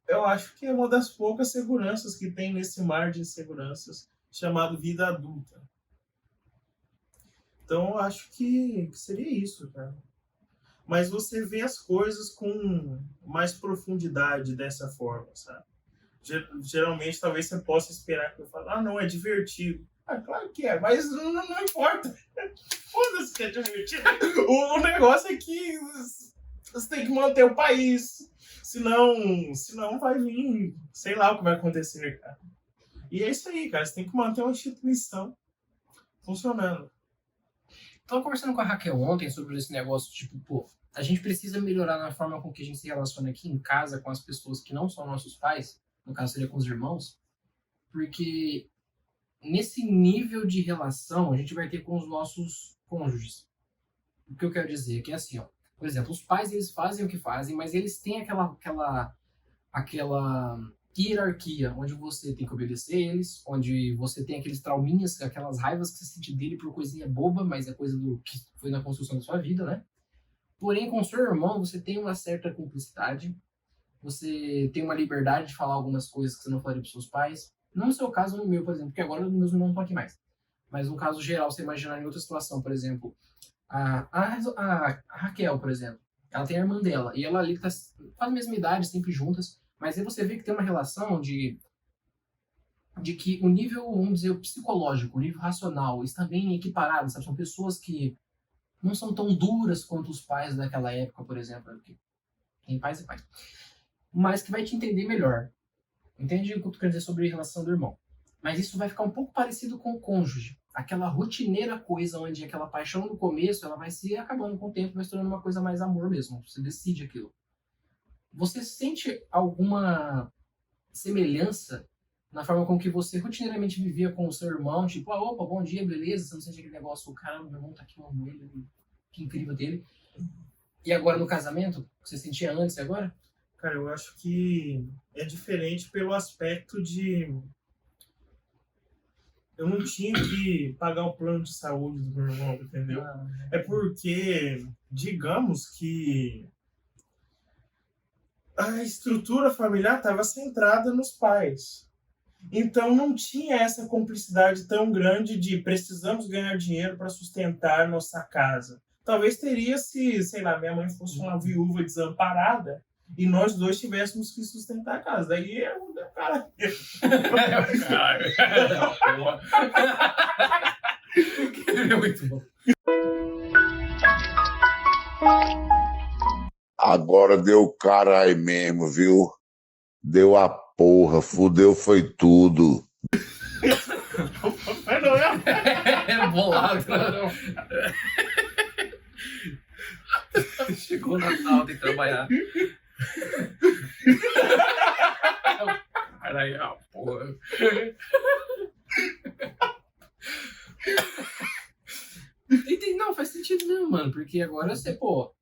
eu acho que é uma das poucas seguranças que tem nesse mar de inseguranças chamado vida adulta. Então, eu acho que seria isso, cara. Mas você vê as coisas com mais profundidade dessa forma, sabe? Geralmente, talvez você possa esperar que eu fale, não, é divertido. Claro que é, mas não importa. Foda-se que é divertido. O negócio é que você tem que manter o país. Senão vai vir, sei lá o que vai acontecer, cara. E é isso aí, cara. Você tem que manter uma instituição funcionando. Tava conversando com a Raquel ontem sobre esse negócio, tipo, pô, a gente precisa melhorar na forma com que a gente se relaciona aqui em casa com as pessoas que não são nossos pais, no caso seria com os irmãos, porque nesse nível de relação a gente vai ter com os nossos cônjuges. O que eu quero dizer é que é assim, ó, por exemplo, os pais eles fazem o que fazem, mas eles têm aquela hierarquia, onde você tem que obedecer eles, onde você tem aqueles trauminhas, aquelas raivas que você sente dele por coisinha boba, mas é coisa do que foi na construção da sua vida, né? Porém, com o seu irmão, você tem uma certa cumplicidade, você tem uma liberdade de falar algumas coisas que você não falaria para seus pais. Não no seu caso, no meu, por exemplo, porque agora meus irmãos não estão aqui mais. Mas no caso geral, você imaginar em outra situação, por exemplo, a Raquel, por exemplo, ela tem a irmã dela, e ela ali que tá com a mesma idade, sempre juntas, mas aí você vê que tem uma relação de que o nível, vamos dizer, psicológico, o nível racional está bem equiparado, sabe? São pessoas que não são tão duras quanto os pais daquela época, por exemplo, porque tem pais e pais, mas que vai te entender melhor. Entende o que eu quero dizer sobre a relação do irmão? Mas isso vai ficar um pouco parecido com o cônjuge. Aquela rotineira coisa onde aquela paixão no começo, ela vai se acabando com o tempo, vai se tornando uma coisa mais amor mesmo. Você decide aquilo. Você sente alguma semelhança na forma com que você rotineiramente vivia com o seu irmão? Tipo, opa, bom dia, beleza? Você não sente aquele negócio, caramba, meu irmão tá aqui, eu amo ele, que incrível dele. E agora no casamento, você sentia antes e agora? Cara, eu acho que é diferente pelo aspecto de... Eu não tinha que pagar o plano de saúde do meu irmão, entendeu? É porque, digamos que a estrutura familiar estava centrada nos pais. Então não tinha essa cumplicidade tão grande de precisamos ganhar dinheiro para sustentar nossa casa. Talvez teria se, sei lá, minha mãe fosse uma viúva desamparada e nós dois tivéssemos que sustentar a casa. Daí é um cara. É muito bom. Agora deu caralho mesmo, viu? Deu a porra, fudeu foi tudo. Mas não é? É bolado, não. Chegou o Natal, tem que trabalhar. Caralho, porra. Não, faz sentido mesmo, mano. Porque agora você,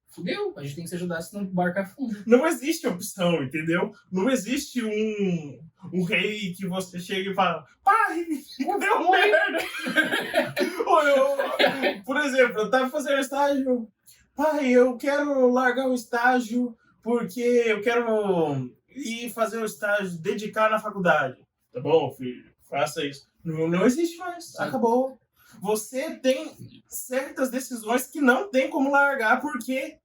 fudeu. A gente tem que se ajudar, senão o barco afunda. Não existe opção, entendeu? Não existe um rei que você chega e fala, pai, deu merda. Por exemplo, eu tava fazendo estágio, pai, eu quero largar o estágio porque eu quero ir fazer o estágio, dedicar na faculdade. Tá bom, filho, faça isso. Não existe mais, acabou. Você tem certas decisões que não tem como largar porque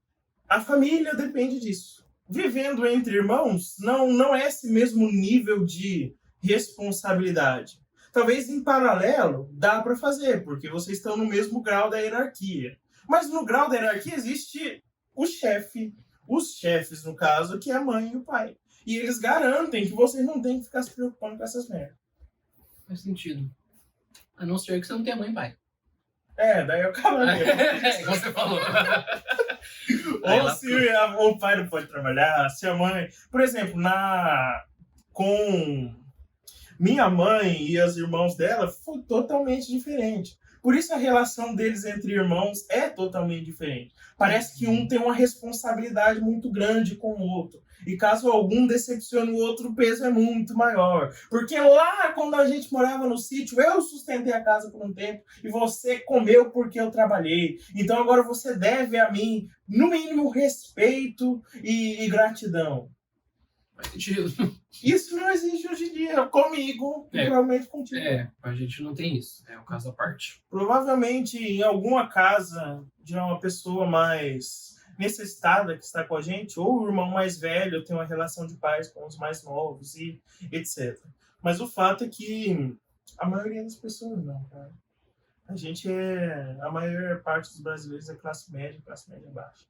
a família depende disso. Vivendo entre irmãos não é esse mesmo nível de responsabilidade. Talvez em paralelo dá para fazer, porque vocês estão no mesmo grau da hierarquia. Mas no grau da hierarquia existe o chefe, os chefes no caso, que é a mãe e o pai. E eles garantem que vocês não têm que ficar se preocupando com essas merdas. Faz sentido. A não ser que você não tenha mãe e pai. Daí eu calaria. Igual você falou. Ou se o pai não pode trabalhar, se a mãe... Por exemplo, com minha mãe e os irmãos dela foi totalmente diferente. Por isso a relação deles entre irmãos é totalmente diferente. Parece que um tem uma responsabilidade muito grande com o outro. E caso algum decepcione o outro, o peso é muito maior. Porque lá, quando a gente morava no sítio, eu sustentei a casa por um tempo e você comeu porque eu trabalhei. Então agora você deve a mim, no mínimo, respeito e gratidão. Faz sentido. Isso não existe hoje em dia. Comigo, provavelmente contigo. A gente não tem isso. É um caso à parte. Provavelmente em alguma casa de uma pessoa mais necessitada que está com a gente, ou o irmão mais velho tem uma relação de paz com os mais novos e etc. Mas o fato é que a maioria das pessoas não, cara. A maior parte dos brasileiros é classe média baixa.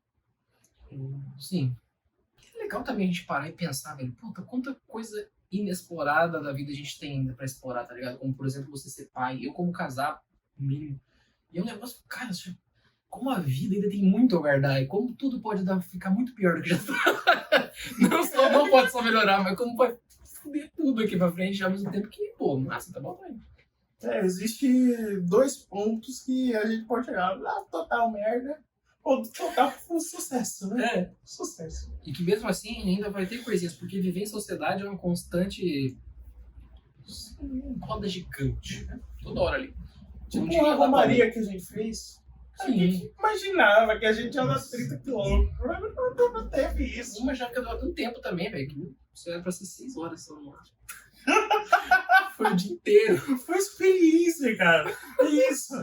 Sim. É legal também a gente parar e pensar, velho, puta, quanta coisa inexplorada da vida a gente tem ainda pra explorar, tá ligado? Como, por exemplo, você ser pai, eu como casar, mínimo. E é um negócio, cara, como a vida ainda tem muito a guardar, e como tudo pode ficar muito pior do que já tá. Não pode só melhorar, mas como pode foder tudo aqui pra frente, ao mesmo tempo que, pô, massa, tá bom também. Existe 2 pontos que a gente pode chegar. Total merda ou total sucesso, né? Sucesso. E que mesmo assim ainda vai ter coisinhas, porque viver em sociedade é uma constante roda gigante, né? Toda hora ali. Tipo uma romaria que a gente fez. A gente imaginava que a ia andar 30 km. Não teve isso. Mas já fica durando tanto tempo também, velho. Que isso era pra ser 6 horas só no máximo. Foi o dia inteiro. Foi experiência, cara. É isso.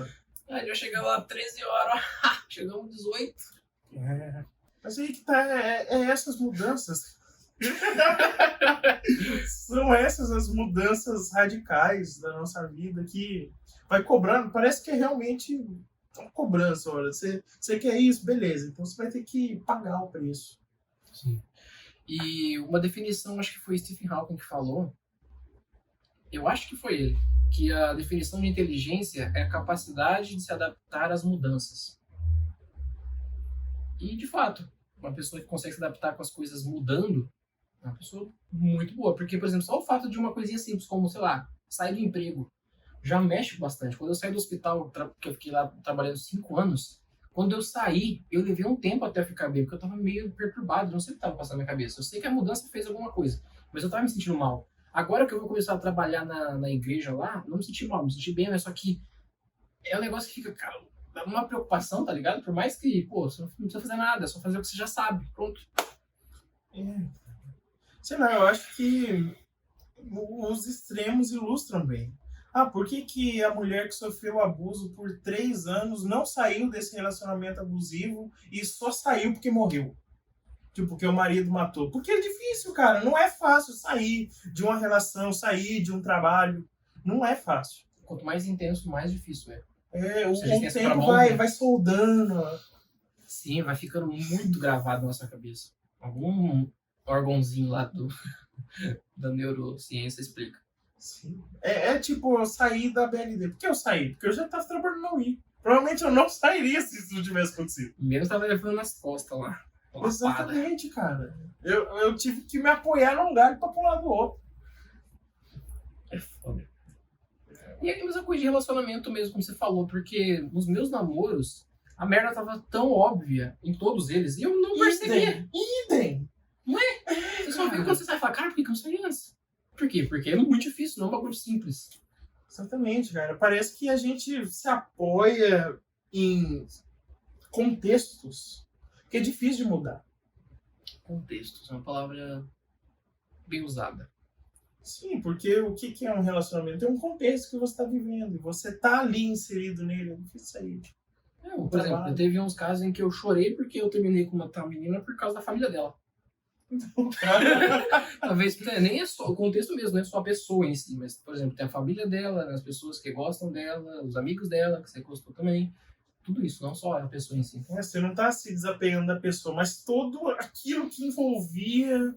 A gente vai chegar lá 13 horas. Chegamos 18. Mas aí que tá. Essas mudanças. São essas as mudanças radicais da nossa vida que vai cobrando. Parece que é realmente uma cobrança. Olha, você quer isso? Beleza. Então você vai ter que pagar o preço. Sim. E uma definição, acho que foi Stephen Hawking que falou. Eu acho que foi ele. Que a definição de inteligência é a capacidade de se adaptar às mudanças. E, de fato, uma pessoa que consegue se adaptar com as coisas mudando é uma pessoa muito boa. Porque, por exemplo, só o fato de uma coisinha simples, como, sei lá, sair do emprego, já mexe bastante. Quando eu saí do hospital, que eu fiquei lá trabalhando 5 anos, quando eu saí, eu levei um tempo até ficar bem, porque eu tava meio perturbado, não sei o que tava passando na minha cabeça. Eu sei que a mudança fez alguma coisa, mas eu tava me sentindo mal. Agora que eu vou começar a trabalhar na igreja lá, não me senti mal, me senti bem, mas só que é um negócio que fica, cara, dá uma preocupação, tá ligado? Por mais que, pô, você não precisa fazer nada, é só fazer o que você já sabe, pronto. Sei lá, eu acho que os extremos ilustram bem. Por que a mulher que sofreu abuso por 3 anos não saiu desse relacionamento abusivo e só saiu porque morreu? Tipo, porque o marido matou. Porque é difícil, cara. Não é fácil sair de uma relação, sair de um trabalho. Não é fácil. Quanto mais intenso, mais difícil é. O tempo vai soldando. Sim, vai ficando muito gravado na nossa cabeça. Algum órgãozinho lá da neurociência explica. Sim. Tipo, eu saí da BND. Por que eu saí? Porque eu já estava trabalhando na UI. Provavelmente eu não sairia se isso não tivesse acontecido. Mesmo estava levando nas costas lá. Exatamente, cara. Eu tive que me apoiar num galho pra pular do outro. É foda. E é a mesma coisa de relacionamento mesmo, como você falou, porque nos meus namoros, a merda tava tão óbvia em todos eles, e eu não percebia. Idem! Não é? Você só viu quando você sai e fala, cara, por que eu não sabia antes? Por quê? Porque é muito difícil, não é um bagulho simples. Exatamente, cara. Parece que a gente se apoia em contextos que é difícil de mudar. Contextos, é uma palavra bem usada. Sim, porque o que é um relacionamento? É um contexto que você está vivendo. E você tá ali inserido nele. É difícil sair. Por exemplo, eu teve uns casos em que eu chorei porque eu terminei com uma tal menina por causa da família dela. Talvez nem é só o contexto mesmo, não é só a pessoa em si, mas, por exemplo, tem a família dela, as pessoas que gostam dela, os amigos dela, que você gostou também. Tudo isso, não só a pessoa em si. Você não tá se desapegando da pessoa, mas todo aquilo que envolvia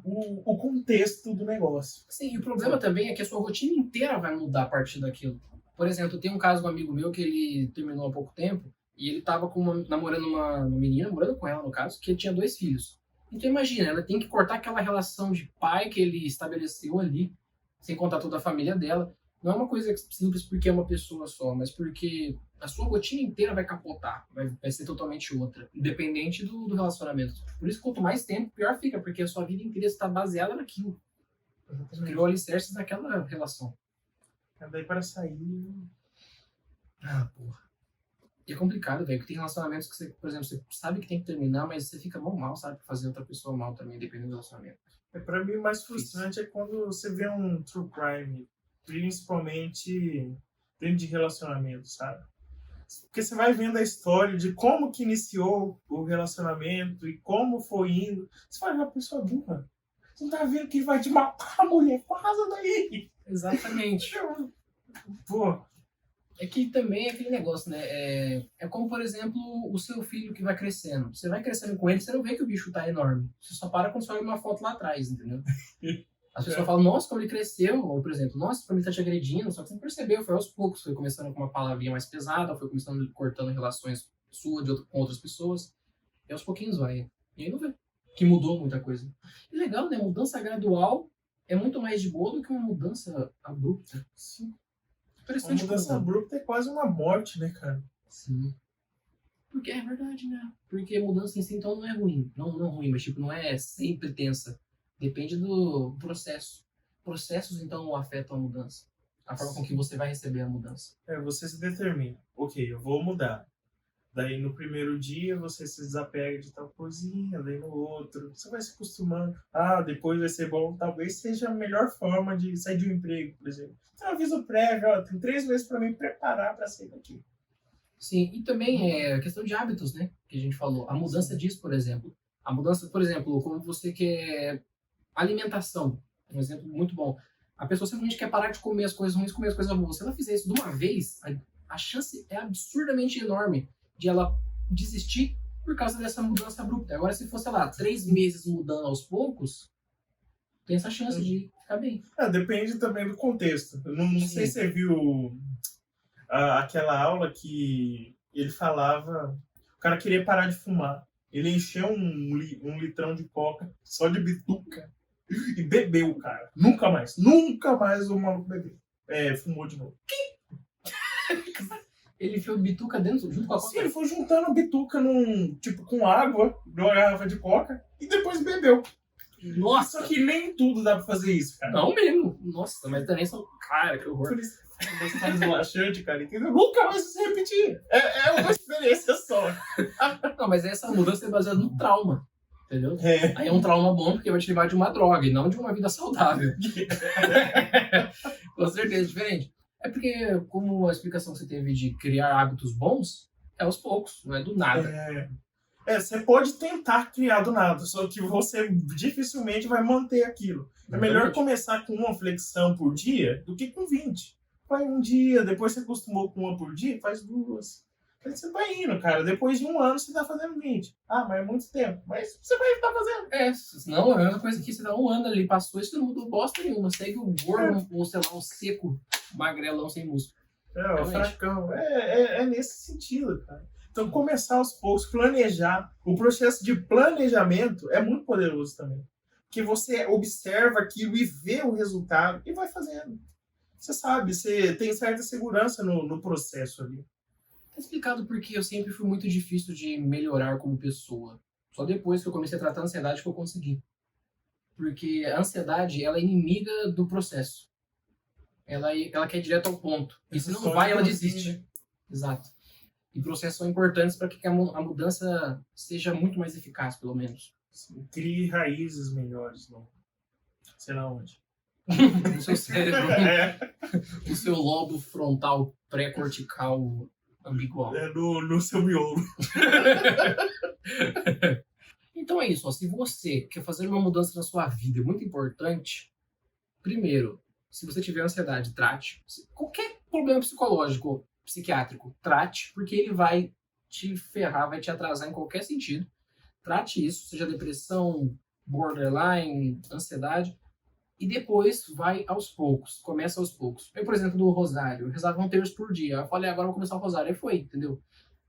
o contexto do negócio. Sim, e o problema também é que a sua rotina inteira vai mudar a partir daquilo. Por exemplo, tem um caso de um amigo meu que ele terminou há pouco tempo e ele tava namorando uma menina, morando com ela no caso, que tinha 2 filhos. Então imagina, ela tem que cortar aquela relação de pai que ele estabeleceu ali, sem contar toda a família dela. Não é uma coisa simples porque é uma pessoa só, mas porque a sua rotina inteira vai capotar, vai ser totalmente outra, independente do relacionamento. Por isso, quanto mais tempo, pior fica, porque a sua vida inteira está baseada naquilo. Criou alicerces naquela relação. Daí para sair... Porra. E é complicado, velho, porque tem relacionamentos que você, por exemplo, você sabe que tem que terminar, mas você fica mal, sabe, pra fazer outra pessoa mal também, dependendo do relacionamento. Pra mim, o mais frustrante é quando você vê um true crime, principalmente dentro de relacionamento, sabe? Porque você vai vendo a história de como que iniciou o relacionamento e como foi indo. Você fala, uma pessoa burra. Você não tá vendo que ele vai te matar, mulher? Passa daí! Exatamente. Pô. É que também é aquele negócio, né? É como, por exemplo, o seu filho que vai crescendo. Você vai crescendo com ele, você não vê que o bicho tá enorme. Você só para quando você olha uma foto lá atrás, entendeu? As pessoas falam, nossa, como ele cresceu. Ou, por exemplo, nossa, como ele tá te agredindo. Só que você não percebeu, foi aos poucos. Foi começando com uma palavrinha mais pesada, foi começando cortando relações suas com outras pessoas. E aos pouquinhos vai. E aí não vê que mudou muita coisa. E legal, né? Mudança gradual é muito mais de boa do que uma mudança abrupta. Sim. Interessante. Uma mudança abrupta é quase uma morte, né, cara? Sim. Porque é verdade, né? Porque mudança em si, então, não é ruim. Não é ruim, mas tipo, não é sempre tensa. Depende do processo. Processos, então, afetam a mudança. A forma com que você vai receber a mudança. Você se determina. Ok, eu vou mudar. Daí no primeiro dia você se desapega de tal coisinha, daí no outro. Você vai se acostumando. Depois vai ser bom. Talvez seja a melhor forma de sair de um emprego, por exemplo. Tem um aviso prévio, tem 3 meses para me preparar para sair daqui. Sim, e também é questão de hábitos, né? Que a gente falou. A mudança disso, por exemplo. A mudança, por exemplo, como você quer alimentação. Um exemplo muito bom. A pessoa simplesmente quer parar de comer as coisas ruins, comer as coisas boas. Se ela fizer isso de uma vez, a chance é absurdamente enorme de ela desistir por causa dessa mudança abrupta. Agora, se fosse, sei lá, 3 meses mudando aos poucos, tem essa chance de ficar bem. Depende também do contexto. Eu não sei se você viu aquela aula que ele falava... O cara queria parar de fumar. Ele encheu um litrão de coca, só de bituca, e bebeu, cara. Nunca mais o maluco bebeu. Fumou de novo. Ele enfiou bituca dentro, junto com a coca? Sim, ele foi juntando a bituca com água, numa garrafa de coca, e depois bebeu. Nossa! Só que nem tudo dá pra fazer isso, cara. Não mesmo. Nossa, mas também são... Cara, que horror. Por isso você tá relaxante, cara, entendeu? Nunca mais se repetir. É uma experiência só. Não, mas essa mudança é baseada no trauma. Entendeu? É. Aí é um trauma bom porque vai te livrar de uma droga e não de uma vida saudável. Com certeza, diferente. É porque, como a explicação que você teve de criar hábitos bons, é aos poucos, não é do nada. Você pode tentar criar do nada, só que você dificilmente vai manter aquilo. É melhor começar com uma flexão por dia do que com 20. Vai um dia, depois você acostumou com uma por dia, faz 2. Aí você vai indo, cara. Depois de 1 ano você tá fazendo 20. Mas é muito tempo. Mas você vai estar fazendo. Senão é a mesma coisa que você dá 1 ano ali, passou isso não mudou bosta nenhuma. Segue o gordo ou, sei lá, um seco, magrelão sem músculo. O fracão. É nesse sentido, cara. Então, começar aos poucos, planejar. O processo de planejamento é muito poderoso também. Porque você observa aquilo e vê o resultado e vai fazendo. Você sabe, você tem certa segurança no processo ali. Tá explicado porque eu sempre fui muito difícil de melhorar como pessoa. Só depois que eu comecei a tratar a ansiedade que eu consegui. Porque a ansiedade, ela é inimiga do processo. Ela quer ir direto ao ponto. E se não vai, ela desiste. Exato. E processos são importantes para que a mudança seja muito mais eficaz, pelo menos. Crie raízes melhores, não sei lá onde. no seu cérebro, no seu lobo frontal pré-cortical ambigual. No seu miolo. Então é isso, ó, se você quer fazer uma mudança na sua vida, é muito importante, primeiro, se você tiver ansiedade, trate. Qualquer problema psicológico, psiquiátrico, trate, porque ele vai te ferrar, vai te atrasar em qualquer sentido. Trate isso, seja depressão, borderline, ansiedade, e depois vai aos poucos, começa aos poucos. Eu, por exemplo, do rosário, eu rezava 1 terço por dia. Eu falei, agora eu vou começar o rosário. Aí foi, entendeu?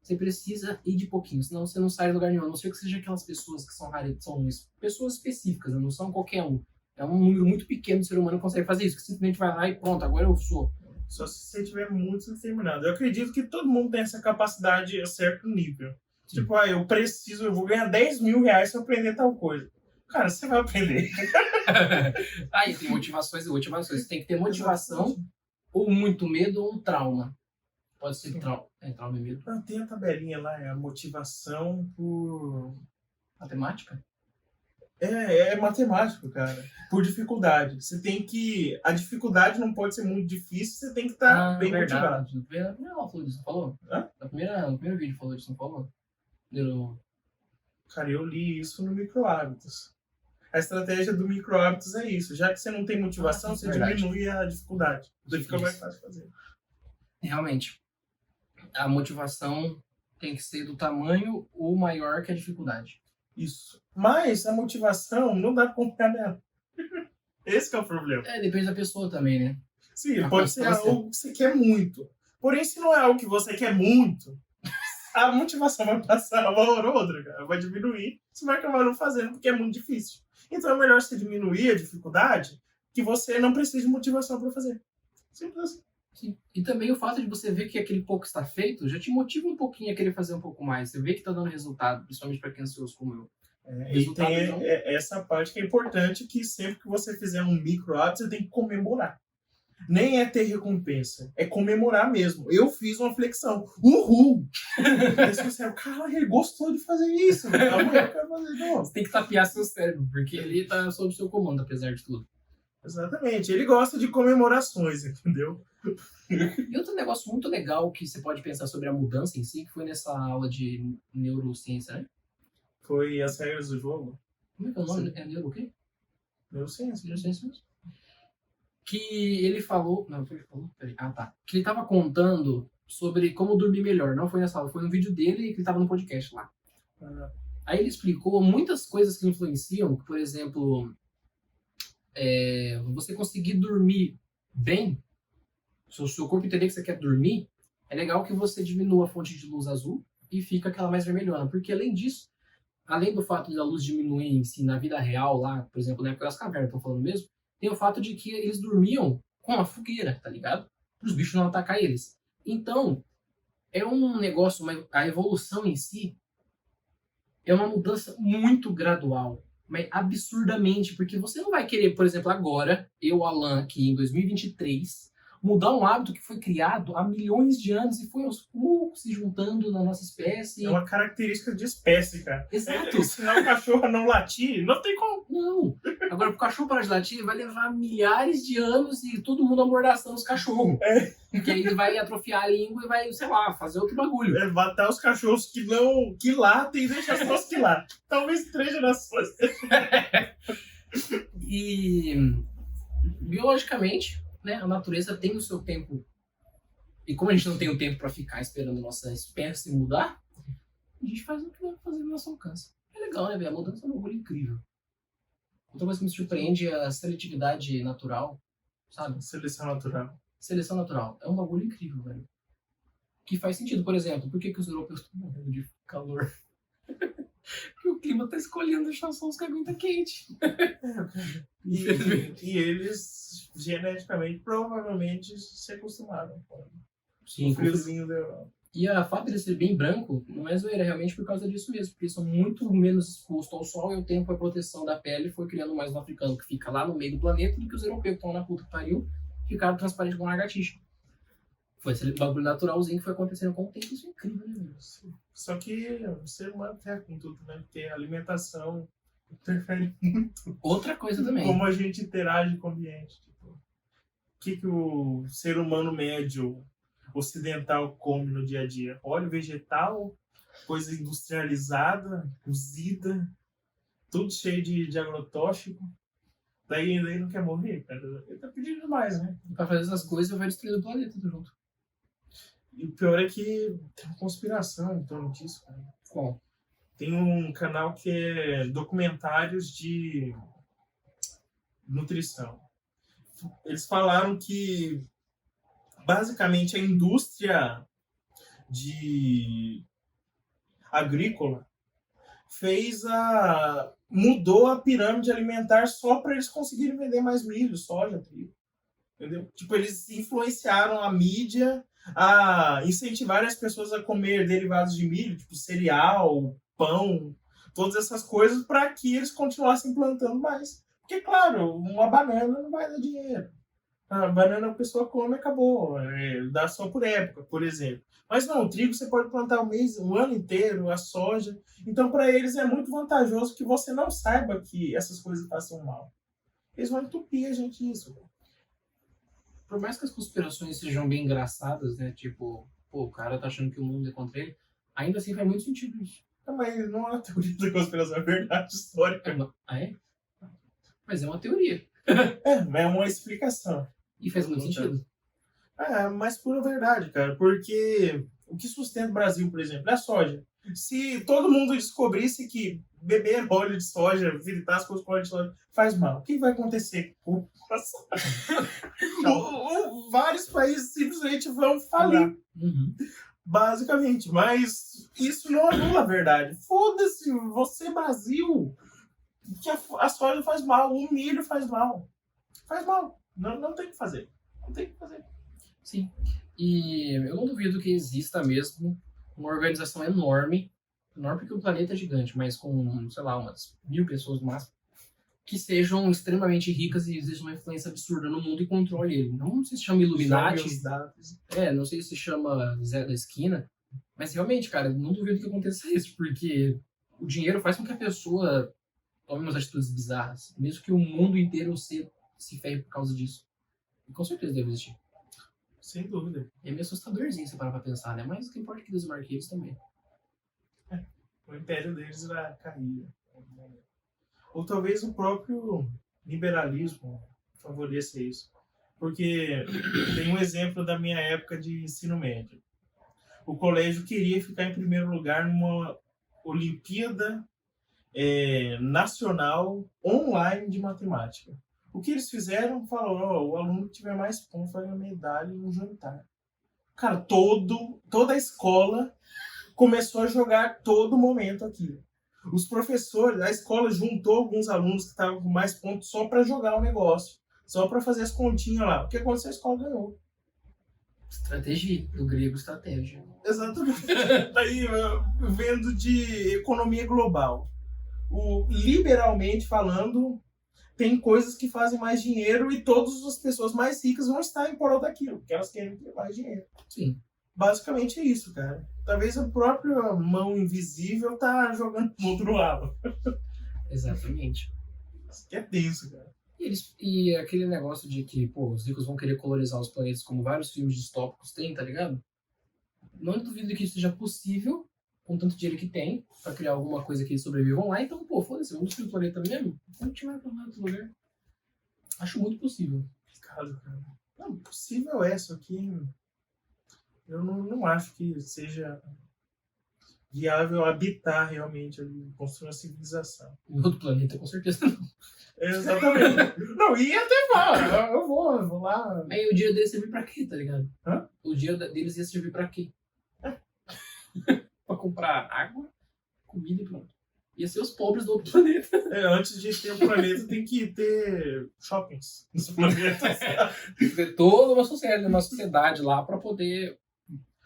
Você precisa ir de pouquinho, senão você não sai de lugar nenhum. A não ser que seja aquelas pessoas que são pessoas específicas, né? Não são qualquer um. É um número muito pequeno de ser humano que consegue fazer isso, que simplesmente vai lá e pronto, agora eu sou. Só se você tiver muito determinado. Eu acredito que todo mundo tem essa capacidade a certo nível. Sim. Tipo, eu vou ganhar 10 mil reais se eu aprender tal coisa. Cara, você vai aprender. Aí tem motivações e motivações. Você tem que ter motivação, ou muito medo, ou um trauma. Pode ser trauma e medo. Tem a tabelinha lá, é a motivação por... Matemática? É matemático, cara. Por dificuldade. Você tem que... A dificuldade não pode ser muito difícil, você tem que estar bem motivado. Na primeira aula falou disso, não falou? Hã? No primeiro vídeo falou disso, não falou? Cara, eu li isso no Microhábitos. A estratégia do Microhábitos é isso. Já que você não tem motivação, você diminui a dificuldade. Daí fica mais fácil de fazer. Realmente. A motivação tem que ser do tamanho ou maior que a dificuldade. Isso. Mas a motivação não dá pra confiar nela. Esse que é o problema. Depende da pessoa também, né? Sim, pode ser algo que você quer muito. Porém, se não é algo que você quer muito, a motivação vai passar uma hora ou outra, cara. Vai diminuir, você vai acabar não fazendo, porque é muito difícil. Então é melhor você diminuir a dificuldade, que você não precisa de motivação para fazer. Simples assim. Sim. E também o fato de você ver que aquele pouco está feito, já te motiva um pouquinho a querer fazer um pouco mais. Você vê que está dando resultado, principalmente para quem é ansioso como eu. E tem essa parte que é importante, que sempre que você fizer um micro hábito, você tem que comemorar. Nem é ter recompensa, é comemorar mesmo. Eu fiz uma flexão. Uhul! Cara, ele gostou de fazer isso. Amanhã eu quero fazer de novo. Você tem que tapear seu cérebro, porque ele está sob seu comando, apesar de tudo. Exatamente. Ele gosta de comemorações, entendeu? E outro negócio muito legal que você pode pensar sobre a mudança em si, que foi nessa aula de neurociência, né? Foi as regras do jogo. Como é que é o nome? É neuro o quê? Neurociência. Neurociência mesmo. Que ele falou... Não, foi ele falou? Peraí. Ah, tá. Que ele tava contando sobre como dormir melhor. Não foi nessa aula, foi no vídeo dele que ele tava no podcast lá. Aí ele explicou muitas coisas que influenciam, por exemplo, você conseguir dormir bem, se o seu corpo entender que você quer dormir, é legal que você diminua a fonte de luz azul e fica aquela mais vermelhona. Porque além disso, além do fato da luz diminuir em si na vida real lá, por exemplo, na época das cavernas, tô falando mesmo, tem o fato de que eles dormiam com a fogueira, tá ligado? Para os bichos não atacar eles. Então, é um negócio, a evolução em si é uma mudança muito gradual, mas absurdamente, porque você não vai querer, por exemplo, agora, eu, Alan, aqui em 2023, mudar um hábito que foi criado há milhões de anos e foi aos poucos se juntando na nossa espécie. É uma característica de espécie, cara. Exato. Ensinar o cachorro a não latir, não tem como. Não. Agora, pro cachorro parar de latir, vai levar milhares de anos e todo mundo amordaçando os cachorros. Porque aí ele vai atrofiar a língua e vai, sei lá, fazer outro bagulho. Matar os cachorros que latem e deixar só os que latem. Talvez 3 gerações. E, biologicamente, né, a natureza tem o seu tempo. E como a gente não tem o tempo para ficar esperando nossa espécie mudar, a gente faz o que deve fazer no nosso alcance. É legal, né, velho? A mudança é um bagulho incrível. Outra coisa que me surpreende é a seletividade natural, sabe? Seleção natural. Seleção natural. É um bagulho incrível, velho. Que faz sentido. Por exemplo, por que os europeus estão morrendo de calor? Porque o clima tá escolhendo deixar só os que aguentam quente. E eles, geneticamente, provavelmente se acostumaram com Sim, o friozinho da Europa. E a fato de ser bem branco não é zoeira, é realmente por causa disso mesmo. Porque eles são muito menos expostos ao sol e o tempo a proteção da pele foi criando mais no africano, que fica lá no meio do planeta, do que os europeus que estão na puta que pariu, ficaram transparentes com lagartixa. Foi esse bagulho naturalzinho que foi acontecendo com o tempo. Isso é incrível, né, meu? Só que o ser humano ferra com tudo, né? Porque a alimentação interfere muito. Outra coisa também. Como a gente interage com o ambiente. Tipo, o que o ser humano médio ocidental come no dia a dia? Óleo vegetal, coisa industrializada, cozida, tudo cheio de agrotóxico. Daí não quer morrer, cara. Ele tá pedindo demais, né? E pra fazer essas coisas, vai destruir o planeta tudo junto. E o pior é que tem uma conspiração em torno disso, cara. Qual? Tem um canal que é documentários de nutrição. Eles falaram que basicamente a indústria agrícola mudou a pirâmide alimentar só para eles conseguirem vender mais milho, soja, trigo. Entendeu? Tipo, eles influenciaram a mídia a incentivar as pessoas a comer derivados de milho, tipo cereal, pão, todas essas coisas, para que eles continuassem plantando mais. Porque, claro, uma banana não vai dar dinheiro. A banana a pessoa come e acabou. Dá só por época, por exemplo. Mas não, o trigo você pode plantar o ano inteiro, a soja. Então, para eles é muito vantajoso que você não saiba que essas coisas façam mal. Eles vão entupir a gente nisso. Por mais que as conspirações sejam bem engraçadas, né? Tipo, pô, o cara tá achando que o mundo é contra ele. Ainda assim faz muito sentido isso. Não, mas não é uma teoria da conspiração, é verdade histórica. Ah, é? Mas é uma teoria. Mas é uma explicação. E faz muito sentido. Mas pura verdade, cara. Porque o que sustenta o Brasil, por exemplo, é a soja. Se todo mundo descobrisse que beber óleo de soja, fritar as coisas com óleo de soja faz mal, o que vai acontecer com a soja? Vários países simplesmente vão falir. Uhum. Basicamente. Mas isso não anula a verdade. Foda-se, você, Brasil, que a soja faz mal, o milho faz mal. Faz mal. Não tem o que fazer. Não tem o que fazer. Sim. E eu não duvido que exista mesmo uma organização enorme porque o planeta é gigante, mas com, sei lá, umas 1000 pessoas no máximo, que sejam extremamente ricas e existe uma influência absurda no mundo e controle ele. Não sei se chama Illuminati, não sei se chama Zé da Esquina, mas realmente, cara, não duvido que aconteça isso, porque o dinheiro faz com que a pessoa tome umas atitudes bizarras, mesmo que o mundo inteiro se ferre por causa disso. E com certeza deve existir. Sem dúvida. É meio assustadorzinho se parar pra pensar, né? Mas o que importa é que desmarque eles também. O império deles vai cair. Ou talvez o próprio liberalismo favoreça isso. Porque tem um exemplo da minha época de ensino médio. O colégio queria ficar em primeiro lugar numa Olimpíada nacional online de matemática. O que eles fizeram? Falaram, o aluno que tiver mais pontos vai ganhar medalha e um jantar. Cara, toda a escola começou a jogar todo momento aquilo. Os professores, a escola juntou alguns alunos que estavam com mais pontos só para jogar o negócio. Só para fazer as continhas lá. O que aconteceu? A escola ganhou. Estratégia, do grego estratégia. Exatamente. Daí, vendo de economia global. Liberalmente falando, tem coisas que fazem mais dinheiro e todas as pessoas mais ricas vão estar em prol daquilo, porque elas querem ter mais dinheiro. Sim. Basicamente é isso, cara. Talvez a própria mão invisível tá jogando pro outro lado. Exatamente. Isso que é tenso, cara. E aquele negócio de que, pô, os ricos vão querer colorizar os planetas como vários filmes distópicos têm, tá ligado? Não duvido que isso seja possível, com tanto dinheiro que tem, pra criar alguma coisa que eles sobrevivam lá. Então, pô, foda-se, vamos destruir o planeta mesmo? Vamos tirar pra lá do lugar. Acho muito possível. Cara. Não, possível é, só que eu não acho que seja viável habitar realmente ali, construir uma civilização. Em outro planeta, com certeza não. Exatamente. Não, e até lá, eu vou lá. Aí o dia deles servir pra quê, tá ligado? Hã? O dia deles ia servir pra quê? Pra comprar água, comida e pronto. Ia ser os pobres do outro planeta. Antes de ter um planeta, tem que ter shoppings nos planetas. Tem que ter toda uma sociedade lá pra poder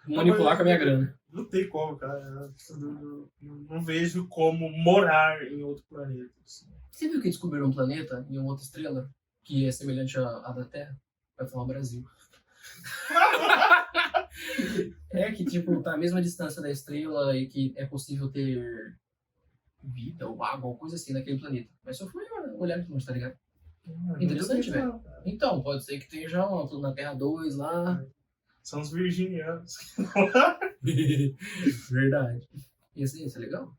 manipular com a minha grana. Não tem como, cara. Não vejo como morar em outro planeta. Assim. Você viu que descobriram um planeta em uma outra estrela que é semelhante à da Terra? Vai falar o Brasil. Que, tipo, tá à mesma distância da estrela e que é possível ter vida ou água, alguma coisa assim naquele planeta. Mas só foi olhar de longe, tá ligado? Interessante, velho. Então, pode ser que tenha já na Terra 2 lá. São os virginianos. Verdade. Isso é legal.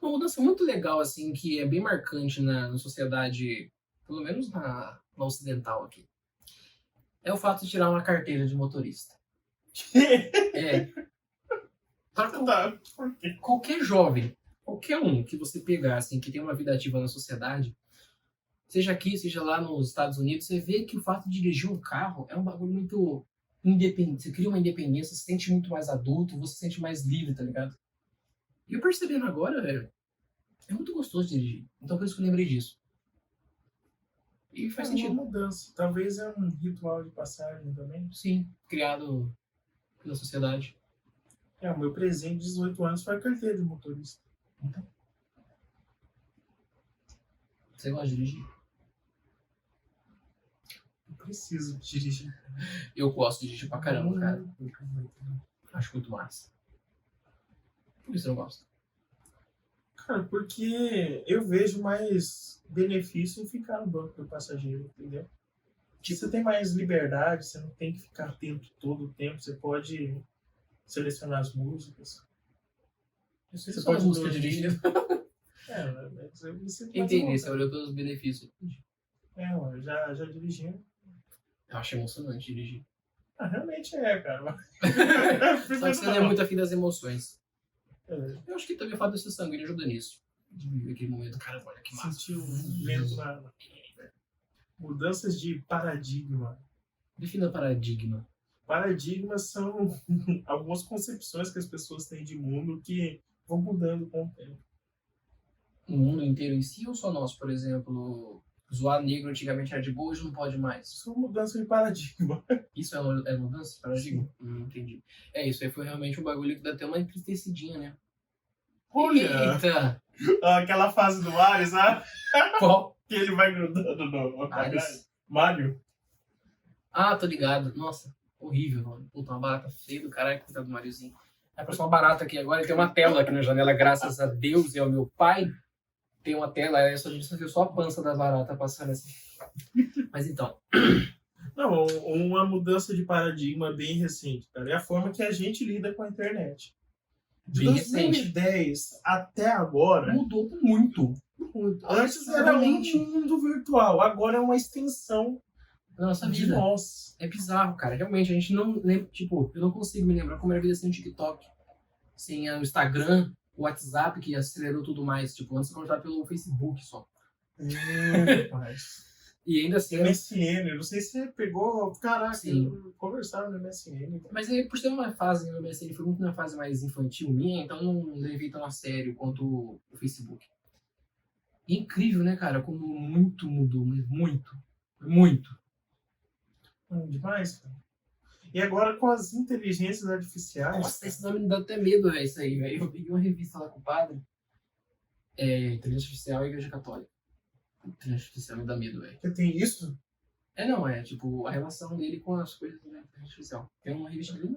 Uma mudança muito legal, assim, que é bem marcante na sociedade, pelo menos na ocidental aqui, é o fato de tirar uma carteira de motorista. É. Para qualquer jovem, qualquer um que você pegar, assim, que tem uma vida ativa na sociedade, seja aqui, seja lá nos Estados Unidos, você vê que o fato de dirigir um carro é um bagulho muito independente. Você cria uma independência, você se sente muito mais adulto, você se sente mais livre, tá ligado? E eu percebendo agora, velho, é muito gostoso dirigir. Então por isso que eu lembrei disso. E faz sentido. Uma mudança. Talvez é um ritual de passagem também. Sim, criado pela sociedade. O meu presente de 18 anos foi a carteira de motorista. Então. Você gosta de dirigir? Eu preciso dirigir. Eu gosto de dirigir pra caramba, cara. Acho muito massa. Por que você não gosta? Cara, porque eu vejo mais benefício em ficar no banco do passageiro, entendeu? Você tem mais liberdade, você não tem que ficar atento todo o tempo, você pode selecionar as músicas. Você pode música dirigindo. Mas eu me sinto mais Entendi, você à vontade. olhou pelos benefícios. Eu já dirigi. Eu acho emocionante dirigir. Realmente é, cara. Só que você não é muito afim das emoções. É, Eu acho que também o fato de ser sanguíneo ajuda nisso. De viver aquele momento, cara, olha que massa. sentiu um vento na... Mudanças de paradigma. Defina paradigma. Paradigmas são algumas concepções que as pessoas têm de mundo que vão mudando com o tempo. O mundo inteiro em si ou só nós, por exemplo, zoar negro antigamente era de boa, hoje não pode mais. Isso é mudança de paradigma. Isso é mudança de paradigma? Entendi. Isso aí foi realmente um bagulho que dá até uma entristecidinha, né? Olha! Eita! Aquela fase do Ares, sabe? Qual? Que ele vai grudando no Ares? Mário. Ah, tô ligado. Nossa, horrível, mano. Puta, uma barata feia do caralho, coitado do Mariozinho. Vai pra uma barata aqui agora e tem uma tela aqui na janela, graças a Deus e ao meu pai. Tem uma tela, aí só a gente viu só a pança da barata passando assim. Mas então. Não, uma mudança de paradigma bem recente, cara. É a forma que a gente lida com a internet. De Bem 2010 até agora. Mudou muito. Antes era um mundo virtual, agora é uma extensão da nossa de vida. nós. É bizarro, cara. Realmente, a gente não lembra, tipo, eu não consigo me lembrar como era a vida sem o TikTok, sem o Instagram, o WhatsApp, que acelerou tudo mais. Tipo, antes eu conversava pelo Facebook só. Rapaz. E ainda assim... MSN, não sei se você pegou... Caraca, Sim. Conversaram no MSN. Mas aí, por ser uma fase, o MSN foi muito na fase mais infantil minha, então eu não levei tão a sério quanto o Facebook. E é incrível, né, cara? Como muito mudou, mas muito. Muito. Demais, cara. E agora com as inteligências artificiais... Nossa, esse nome me dá até medo, velho, isso aí, velho. Eu peguei uma revista lá com o padre. Inteligência Artificial e Igreja Católica. Inteligência Artificial me dá medo, velho. Você tem isso? Não, tipo, a relação dele com as coisas da inteligência artificial. Tem uma revista ali,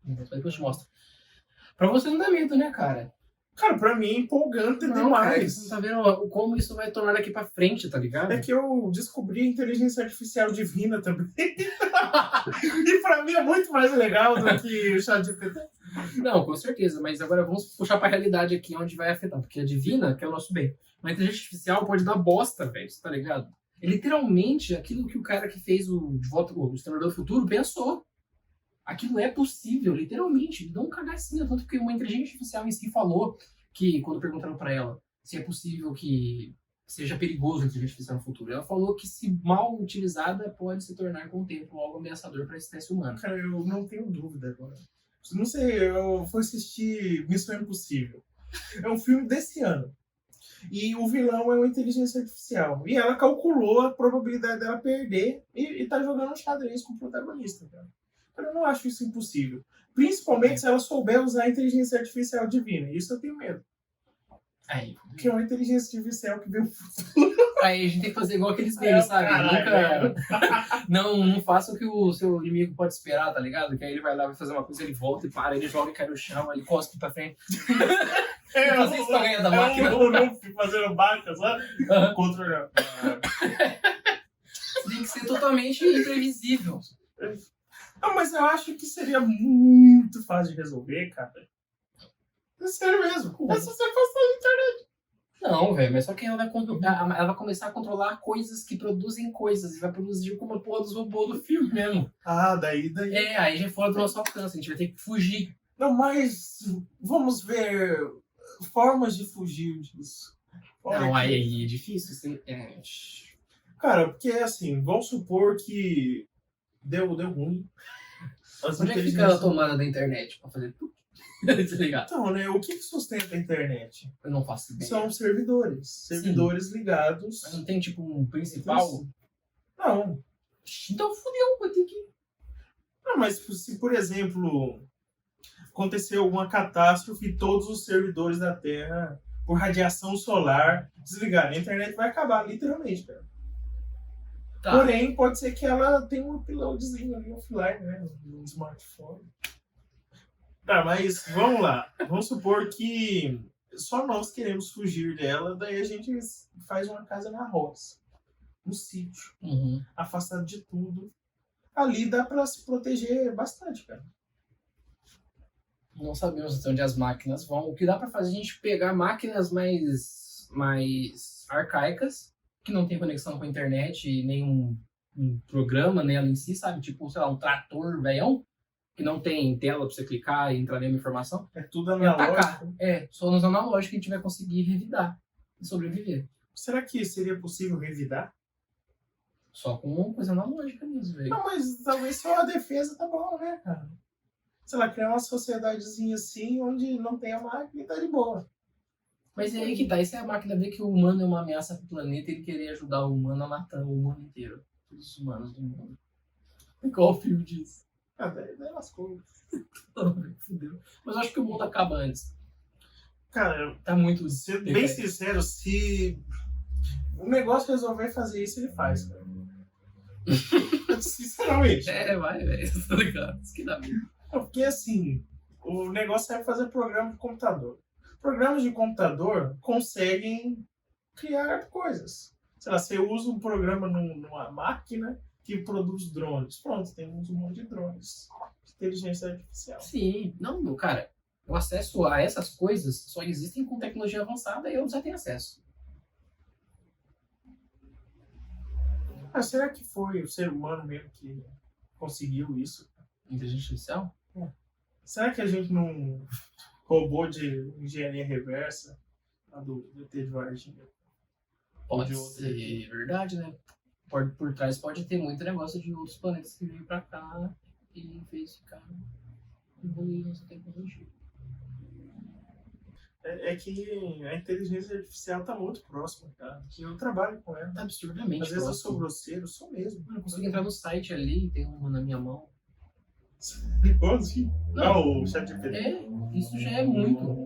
depois eu te mostro. Pra você não dá medo, né, cara? Cara, pra mim é empolgante Não, demais. cara, você não tá vendo como isso vai tornar daqui pra frente, tá ligado? É que eu descobri a inteligência artificial divina também. E pra mim é muito mais legal do que o ChatGPT. Não, com certeza, mas agora vamos puxar pra realidade aqui, onde vai afetar. Porque a divina, que é o nosso bem. Mas a inteligência artificial pode dar bosta, velho, tá ligado? É literalmente aquilo que o cara que fez o De Volta o Exterminador do Futuro pensou. Aquilo é possível, literalmente. Não cagacinha, tanto que uma inteligência artificial em si falou que, quando perguntaram pra ela se é possível que seja perigoso a inteligência artificial no futuro, ela falou que, se mal utilizada, pode se tornar com o tempo algo ameaçador para a espécie humana. Cara, eu não tenho dúvida agora. Não sei, eu fui assistir Missão Impossível. É um filme desse ano. E o vilão é uma inteligência artificial. E ela calculou a probabilidade dela perder e tá jogando xadrez com o protagonista, cara. Eu não acho isso impossível. Principalmente se ela souber usar a inteligência artificial divina. Isso eu tenho medo. Aí, Porque é uma inteligência artificial que vê o futuro. aí a gente tem que fazer igual aqueles memes, sabe? Caralho, Não faça o que o seu inimigo pode esperar, tá ligado? Que aí ele vai lá, vai fazer uma coisa, ele volta e para, ele joga e cai no chão, aí ele cospe pra frente. Fazer isso pra ganhar da máquina. O Luffy fazendo barca, sabe? Contra... Tem que ser totalmente imprevisível. Não, mas eu acho que seria muito fácil de resolver, cara. É sério mesmo. É só você passar na internet. Não, velho, mas só que ela vai começar a controlar coisas que produzem coisas e vai produzir como a porra dos robôs do filme mesmo. Ah, daí. Aí já é fora do nosso alcance, a gente vai ter que fugir. Não, mas vamos ver formas de fugir disso. Não, aí é difícil. Assim, Cara, porque assim, vamos supor que deu ruim. Onde é que fica a tomada da internet pra fazer tudo? Tá ligado? Então, né? O que sustenta a internet? Eu não faço ideia. São servidores. Servidores ligados. Mas não tem tipo um principal? Não. Então fudeu, vai ter que. Não, mas se, por exemplo, acontecer alguma catástrofe e todos os servidores da Terra, por radiação solar, desligarem, a internet vai acabar, literalmente, cara. Tá. Porém, pode ser que ela tenha um uploadzinho ali offline, né? No smartphone. Tá, mas vamos lá. Vamos supor que só nós queremos fugir dela, daí a gente faz uma casa na roça, um sítio, afastado de tudo. Ali dá pra se proteger bastante, cara. Não sabemos até onde as máquinas vão. O que dá pra fazer é a gente pegar máquinas mais arcaicas, que não tem conexão com a internet, nem um programa nela em si, sabe? Tipo, sei lá, um trator velhão, que não tem tela pra você clicar e entrar nenhuma informação. É tudo E atacar. analógico. Só nos analógicos que a gente vai conseguir revidar e sobreviver. Será que seria possível revidar? Só com uma coisa analógica mesmo, velho. Não, mas talvez só a defesa tá bom, né, cara? Sei lá, criar uma sociedadezinha assim, onde não tem a máquina e tá de boa. Mas é aí que tá, e se a máquina vê que o humano é uma ameaça pro planeta e ele querer ajudar o humano a matar o humano inteiro? Todos os humanos do mundo. Qual o filme disso? Ah, daí lascou. Fudeu. Mas eu acho que o mundo acaba antes. Cara, Tá muito... ser bem sincero, se o negócio resolver fazer isso, ele faz, cara. Sinceramente. Vai, velho. Tá ligado? Isso que dá medo. Porque assim, o negócio é fazer programa de computador. Programas de computador conseguem criar coisas. Sei lá, você usa um programa numa máquina que produz drones. Pronto, temos um monte de drones. Inteligência artificial. Sim. Não, meu cara, o acesso a essas coisas só existem com tecnologia avançada e eu já tenho acesso. Ah, será que foi o ser humano mesmo que conseguiu isso? Inteligência artificial? Será que a gente não roubou de engenharia reversa a do ET de Varginha? Pode ser verdade, né? Por trás pode ter muito negócio de outros planetas que veio pra cá e fez ficar evoluir nossa tecnologia. É que a inteligência artificial tá muito próxima, cara. E eu trabalho com ela. Tá absurdamente Às vezes eu próximo. sou grosseiro, sou mesmo. Eu não consigo entrar no site ali, tem uma na minha mão. Ficou assim? Não, o ChatGPT. Isso já é muito.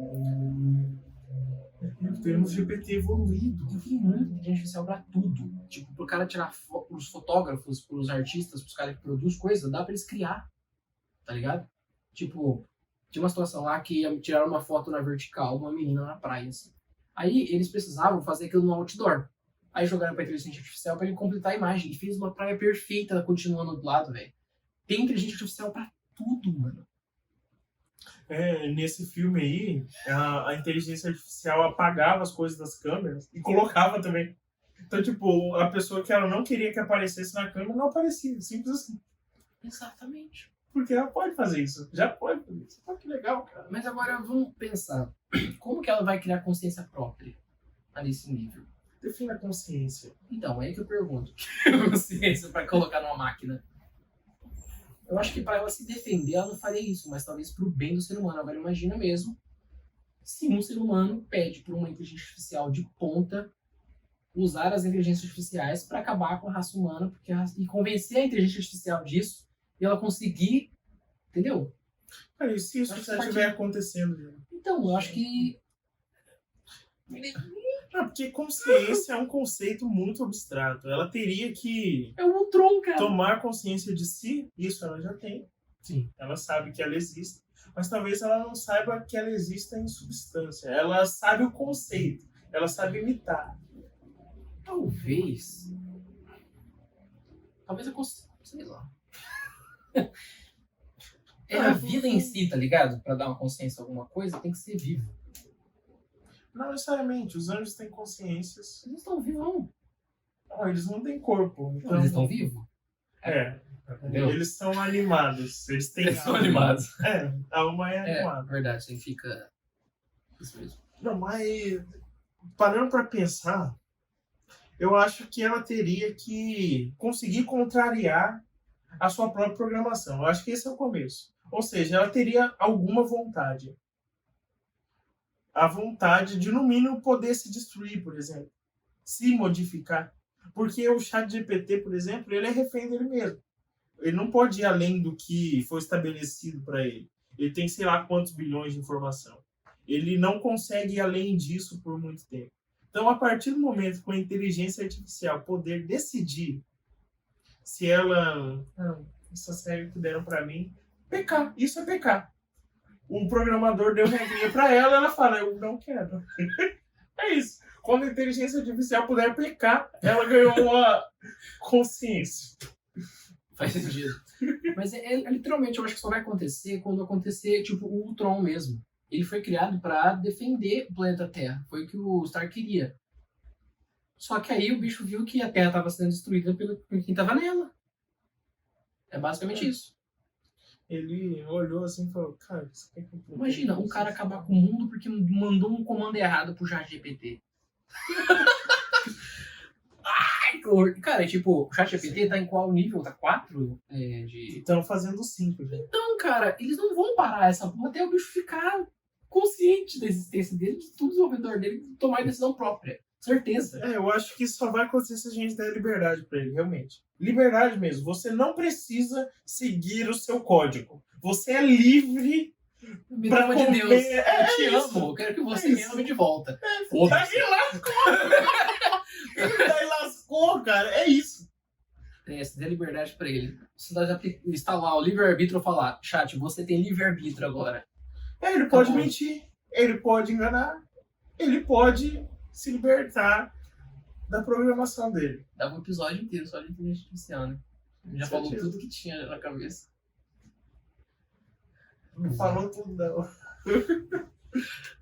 Temos GPT evoluído. Tem muita inteligência artificial pra tudo. Tipo, pro cara tirar pros fotógrafos, pros artistas, pros caras que produzem coisa, dá pra eles criar. Tá ligado? Tipo, tinha uma situação lá que tiraram uma foto na vertical, uma menina na praia, assim. Aí eles precisavam fazer aquilo no outdoor. Aí jogaram pra inteligência artificial pra ele completar a imagem. E fez uma praia perfeita continuando do lado, velho. Tem inteligência artificial pra tudo, mano. Nesse filme aí, a inteligência artificial apagava as coisas das câmeras e colocava também. Então, tipo, a pessoa que ela não queria que aparecesse na câmera não aparecia. Simples assim. Exatamente. Porque ela pode fazer isso. Já pode fazer isso. Olha que legal, cara. Mas agora vamos pensar. Como que ela vai criar consciência própria a nesse nível? Defina a consciência. Então, é aí que eu pergunto. Consciência pra colocar numa máquina. Eu acho que para ela se defender, ela não faria isso, mas talvez pro bem do ser humano. Agora imagina mesmo se um ser humano pede para uma inteligência artificial de ponta usar as inteligências artificiais para acabar com a raça humana e convencer a inteligência artificial disso e ela conseguir, entendeu? Cara, e se isso já estiver acontecendo? Já? Então, eu acho que... Não, porque consciência é um conceito muito abstrato. Ela teria que é um Ultron, cara. Tomar consciência de si, isso ela já tem. Sim. Ela sabe que ela existe. mas talvez ela não saiba que ela exista em substância. Ela sabe o conceito, ela sabe imitar. Talvez eu consiga, sei lá. É a vida em si, tá ligado? Pra dar uma consciência a alguma coisa, tem que ser vivo. Não necessariamente, os anjos têm consciências. Eles estão vivos, não. Não, eles não têm corpo. Então... Eles estão vivos? É. Entendeu? Eles são animados. Eles têm Eles são alma. animados. É, a alma é É, animada. verdade, significa isso mesmo. Não, mas parando pra pensar, eu acho que ela teria que conseguir contrariar a sua própria programação. Eu acho que esse é o começo. Ou seja, ela teria alguma vontade. A vontade de, no mínimo, poder se destruir, por exemplo. Se modificar. Porque o ChatGPT, por exemplo, ele é refém dele mesmo. Ele não pode ir além do que foi estabelecido para ele. Ele tem sei lá quantos bilhões de informação. Ele não consegue ir além disso por muito tempo. Então, a partir do momento que a inteligência artificial poder decidir se ela... essa série que deram para mim... pecar. Isso é pecar. O programador deu regrinha para ela, ela fala, eu não quero. É isso. Quando a inteligência artificial puder pecar, ela ganhou uma consciência. Faz sentido. Mas literalmente, eu acho que só vai acontecer quando acontecer, tipo, o Ultron mesmo. Ele foi criado pra defender o planeta Terra. Foi o que o Stark queria. Só que aí o bicho viu que a Terra estava sendo destruída por quem tava nela. É basicamente isso. Ele olhou assim e falou, cara, isso aqui é Imagina, um cara acabar com o mundo porque mandou um comando errado pro ChatGPT. Ai, que horror. Cara, tipo, o ChatGPT tá em qual nível? Tá 4? Estão fazendo 5 já. Então, cara, eles não vão parar essa porra até o bicho ficar consciente da existência dele, de tudo ao redor dele, de tomar decisão própria. Certeza. Eu acho que isso só vai acontecer se a gente der liberdade pra ele, realmente. Liberdade mesmo. Você não precisa seguir o seu código. Você é livre Me pra dá uma de comer. Deus. Eu te isso. amo. Eu quero que você É me isso. ame de volta. Aí Foda-se. lascou! Aí lascou, cara. É isso. Você dá liberdade pra ele. Você dá instalar o livre-arbítrio e falar, chat, você tem livre-arbítrio agora. Ele pode mentir. Ele pode enganar. Ele pode se libertar da programação dele. Dava um episódio inteiro só de inteligência artificial, né? Já falou Certeza. tudo que tinha na cabeça. Não falou tudo, não.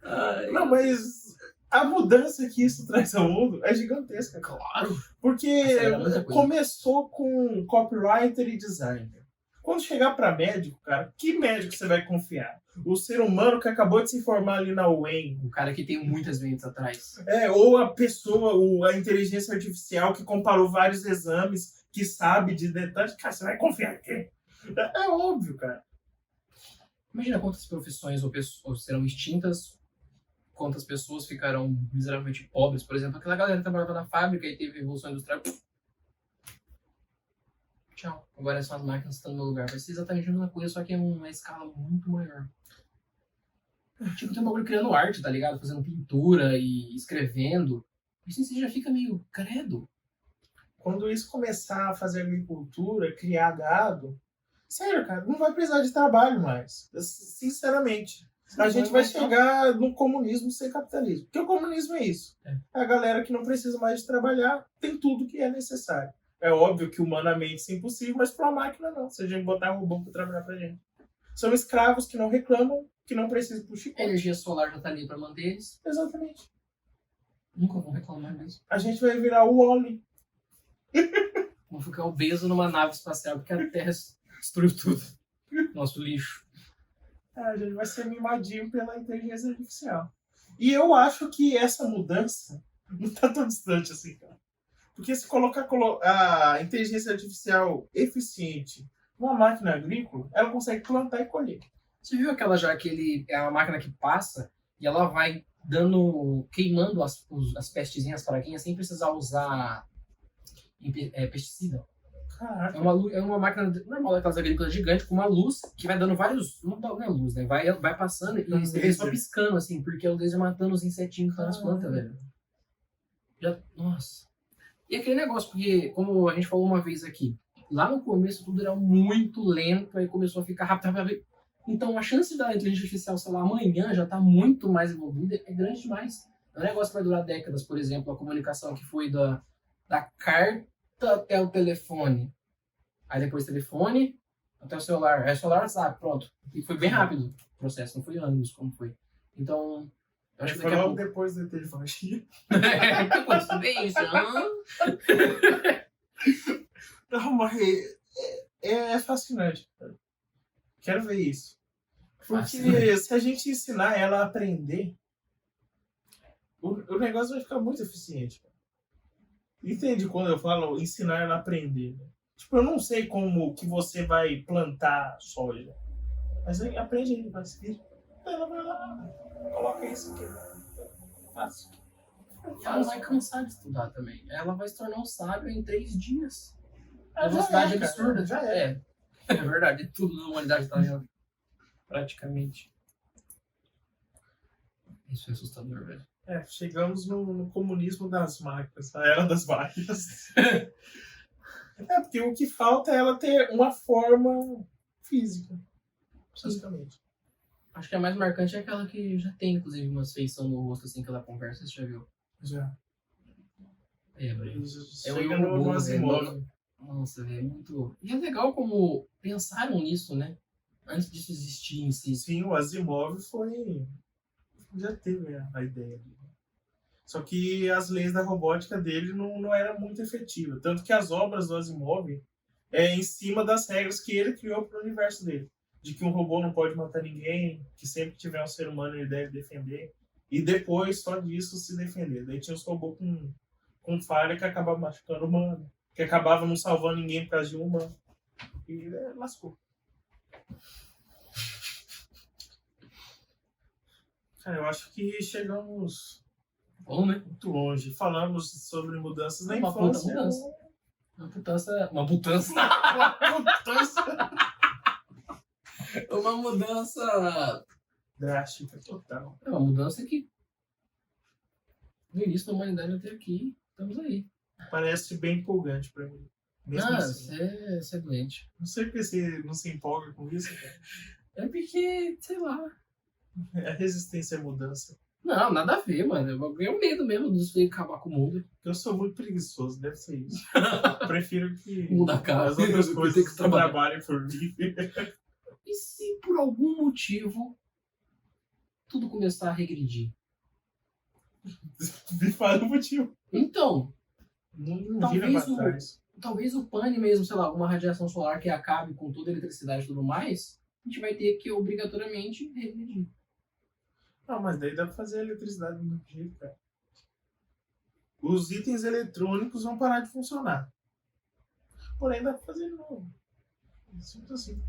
Ai, Não, mas a mudança que isso traz ao mundo é gigantesca, cara. claro. Porque Acelera muita coisa. começou com copywriter e designer. Quando chegar pra médico, cara, que médico você vai confiar? O ser humano que acabou de se formar ali na UEM. O cara que tem muitas mentes atrás. Ou a pessoa, a inteligência artificial que comparou vários exames, que sabe de detalhes. Cara, você vai confiar em quem? É óbvio, cara. Imagina quantas profissões ou serão extintas, quantas pessoas ficarão miseravelmente pobres. Por exemplo, aquela galera que trabalhava na fábrica e teve revolução industrial. Tchau. Agora são as máquinas que estão no meu lugar. Vai ser exatamente a mesma coisa, só que é uma escala muito maior. Tipo, tem um bagulho criando arte, tá ligado? Fazendo pintura e escrevendo. Isso você já fica meio credo. Quando isso começar a fazer agricultura, criar gado, sério, cara, não vai precisar de trabalho mais. Sinceramente. A gente vai chegar no comunismo sem capitalismo. Porque o comunismo é isso. A galera que não precisa mais de trabalhar tem tudo que é necessário. É óbvio que humanamente isso é impossível, mas para uma máquina não. Se a gente botar um robô para trabalhar pra gente. São escravos que não reclamam, que não precisam pro A chicote. energia solar já tá ali pra manter eles. Exatamente. Nunca vão reclamar mesmo. A gente vai virar o Wall-E. Vão ficar obeso numa nave espacial porque a Terra destruiu tudo. Nosso lixo. A gente vai ser mimadinho pela inteligência artificial. E eu acho que essa mudança não tá tão distante assim, cara. Porque se colocar a inteligência artificial eficiente numa máquina agrícola, ela consegue plantar e colher. Você viu aquela já que é uma máquina que passa e ela vai queimando as pestezinhas, as praguinhas, sem precisar usar pesticida? Caraca. É uma máquina normal daquelas agrícolas gigantes com uma luz que vai dando vários... Não é luz, né? Vai passando e você vê só piscando, assim, porque é o laser matando os insetinhos que estão nas plantas, velho. Nossa. E aquele negócio, porque, como a gente falou uma vez aqui, lá no começo tudo era muito lento, aí começou a ficar rápido. Então a chance da inteligência artificial, sei lá, amanhã já tá muito mais evoluída, é grande demais. É um negócio que vai durar décadas, por exemplo, a comunicação que foi da carta até o telefone. Aí depois telefone até o celular. Aí o celular, WhatsApp, pronto. E foi bem rápido o processo, não foi anos como foi. Então, eu acho que foi logo depois da telefonia. Que coincidência, Não, mas é fascinante. Quero ver isso. Porque se a gente ensinar ela a aprender, o negócio vai ficar muito eficiente. Entende quando eu falo ensinar ela a aprender? Né? Tipo, eu não sei como que você vai plantar soja. Mas aí aprende aí, vai seguir. Ela vai lá, coloca isso aqui. Fácil. Ela vai cansar de estudar também. Ela vai se tornar um sábio em 3 dias. A velocidade absurda. Já é. É verdade, tudo na humanidade está vendo. Praticamente. Isso é assustador, velho. Chegamos no comunismo das máquinas, a era das máquinas. Porque o que falta é ela ter uma forma física, basicamente. Acho que a mais marcante é aquela que já tem, inclusive, uma feição no rosto assim que ela conversa, você já viu? Já. Chega no Asimov. Nossa, velho, é muito... E é legal como pensaram nisso, né? Antes disso existir em si. Sim, o Asimov já teve a ideia. Só que as leis da robótica dele não eram muito efetivas. Tanto que as obras do Asimov é em cima das regras que ele criou para o universo dele. De que um robô não pode matar ninguém, que sempre que tiver um ser humano ele deve defender. E depois, só disso, se defender. Daí tinha os robôs com falha que acabavam machucando o humano. Que acabava não salvando ninguém por causa de um humano. E lascou. Cara, eu acho que chegamos muito longe. Falamos sobre mudanças na infância. Uma mudança. Uma mudança drástica, total. É uma mudança que do início da humanidade até aqui, estamos aí. Parece bem empolgante pra mim. Mesmo assim. Você é doente. Não sei porque você não se empolga com isso, cara. É porque, sei lá. É a resistência à mudança. Não, nada a ver, mano. Eu medo mesmo disso acabar com o mundo. Eu sou muito preguiçoso, deve ser isso. Prefiro que muda a cara. as outras coisas que trabalhem por mim. E se por algum motivo tudo começar a regredir? Me fala o motivo. Então, não vira pra trás. Talvez o pane mesmo, sei lá, alguma radiação solar que acabe com toda a eletricidade e tudo mais, a gente vai ter que obrigatoriamente regredir. Não, mas daí dá pra fazer a eletricidade do mesmo jeito, cara. Os itens eletrônicos vão parar de funcionar. Porém, dá pra fazer de novo. Simples assim.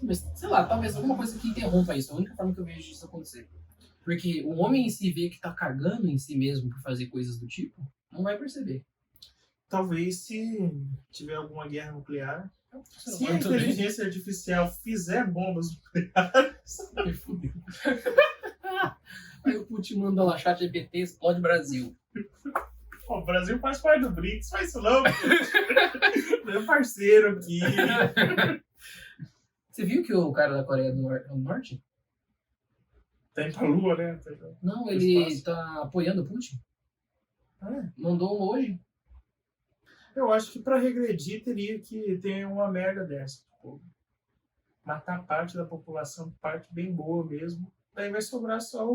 Mas, sei lá, talvez alguma coisa que interrompa isso. É a única forma que eu vejo isso acontecer. Porque o homem em si vê que tá cagando em si mesmo por fazer coisas do tipo, não vai perceber. Talvez se tiver alguma guerra nuclear, se a inteligência artificial fizer bombas nucleares... Ai, fudeu. Aí o Putin manda lá, chat GPT, explode Brasil. O Brasil faz parte do BRICS, faz isso não. Meu parceiro aqui. Você viu que o cara da Coreia do Norte? Tá indo pra Lua, né? Não, ele tá apoiando o Putin. Mandou um hoje. Eu acho que pra regredir teria que ter uma merda dessa. Tipo, matar parte da população, parte bem boa mesmo. Daí vai sobrar só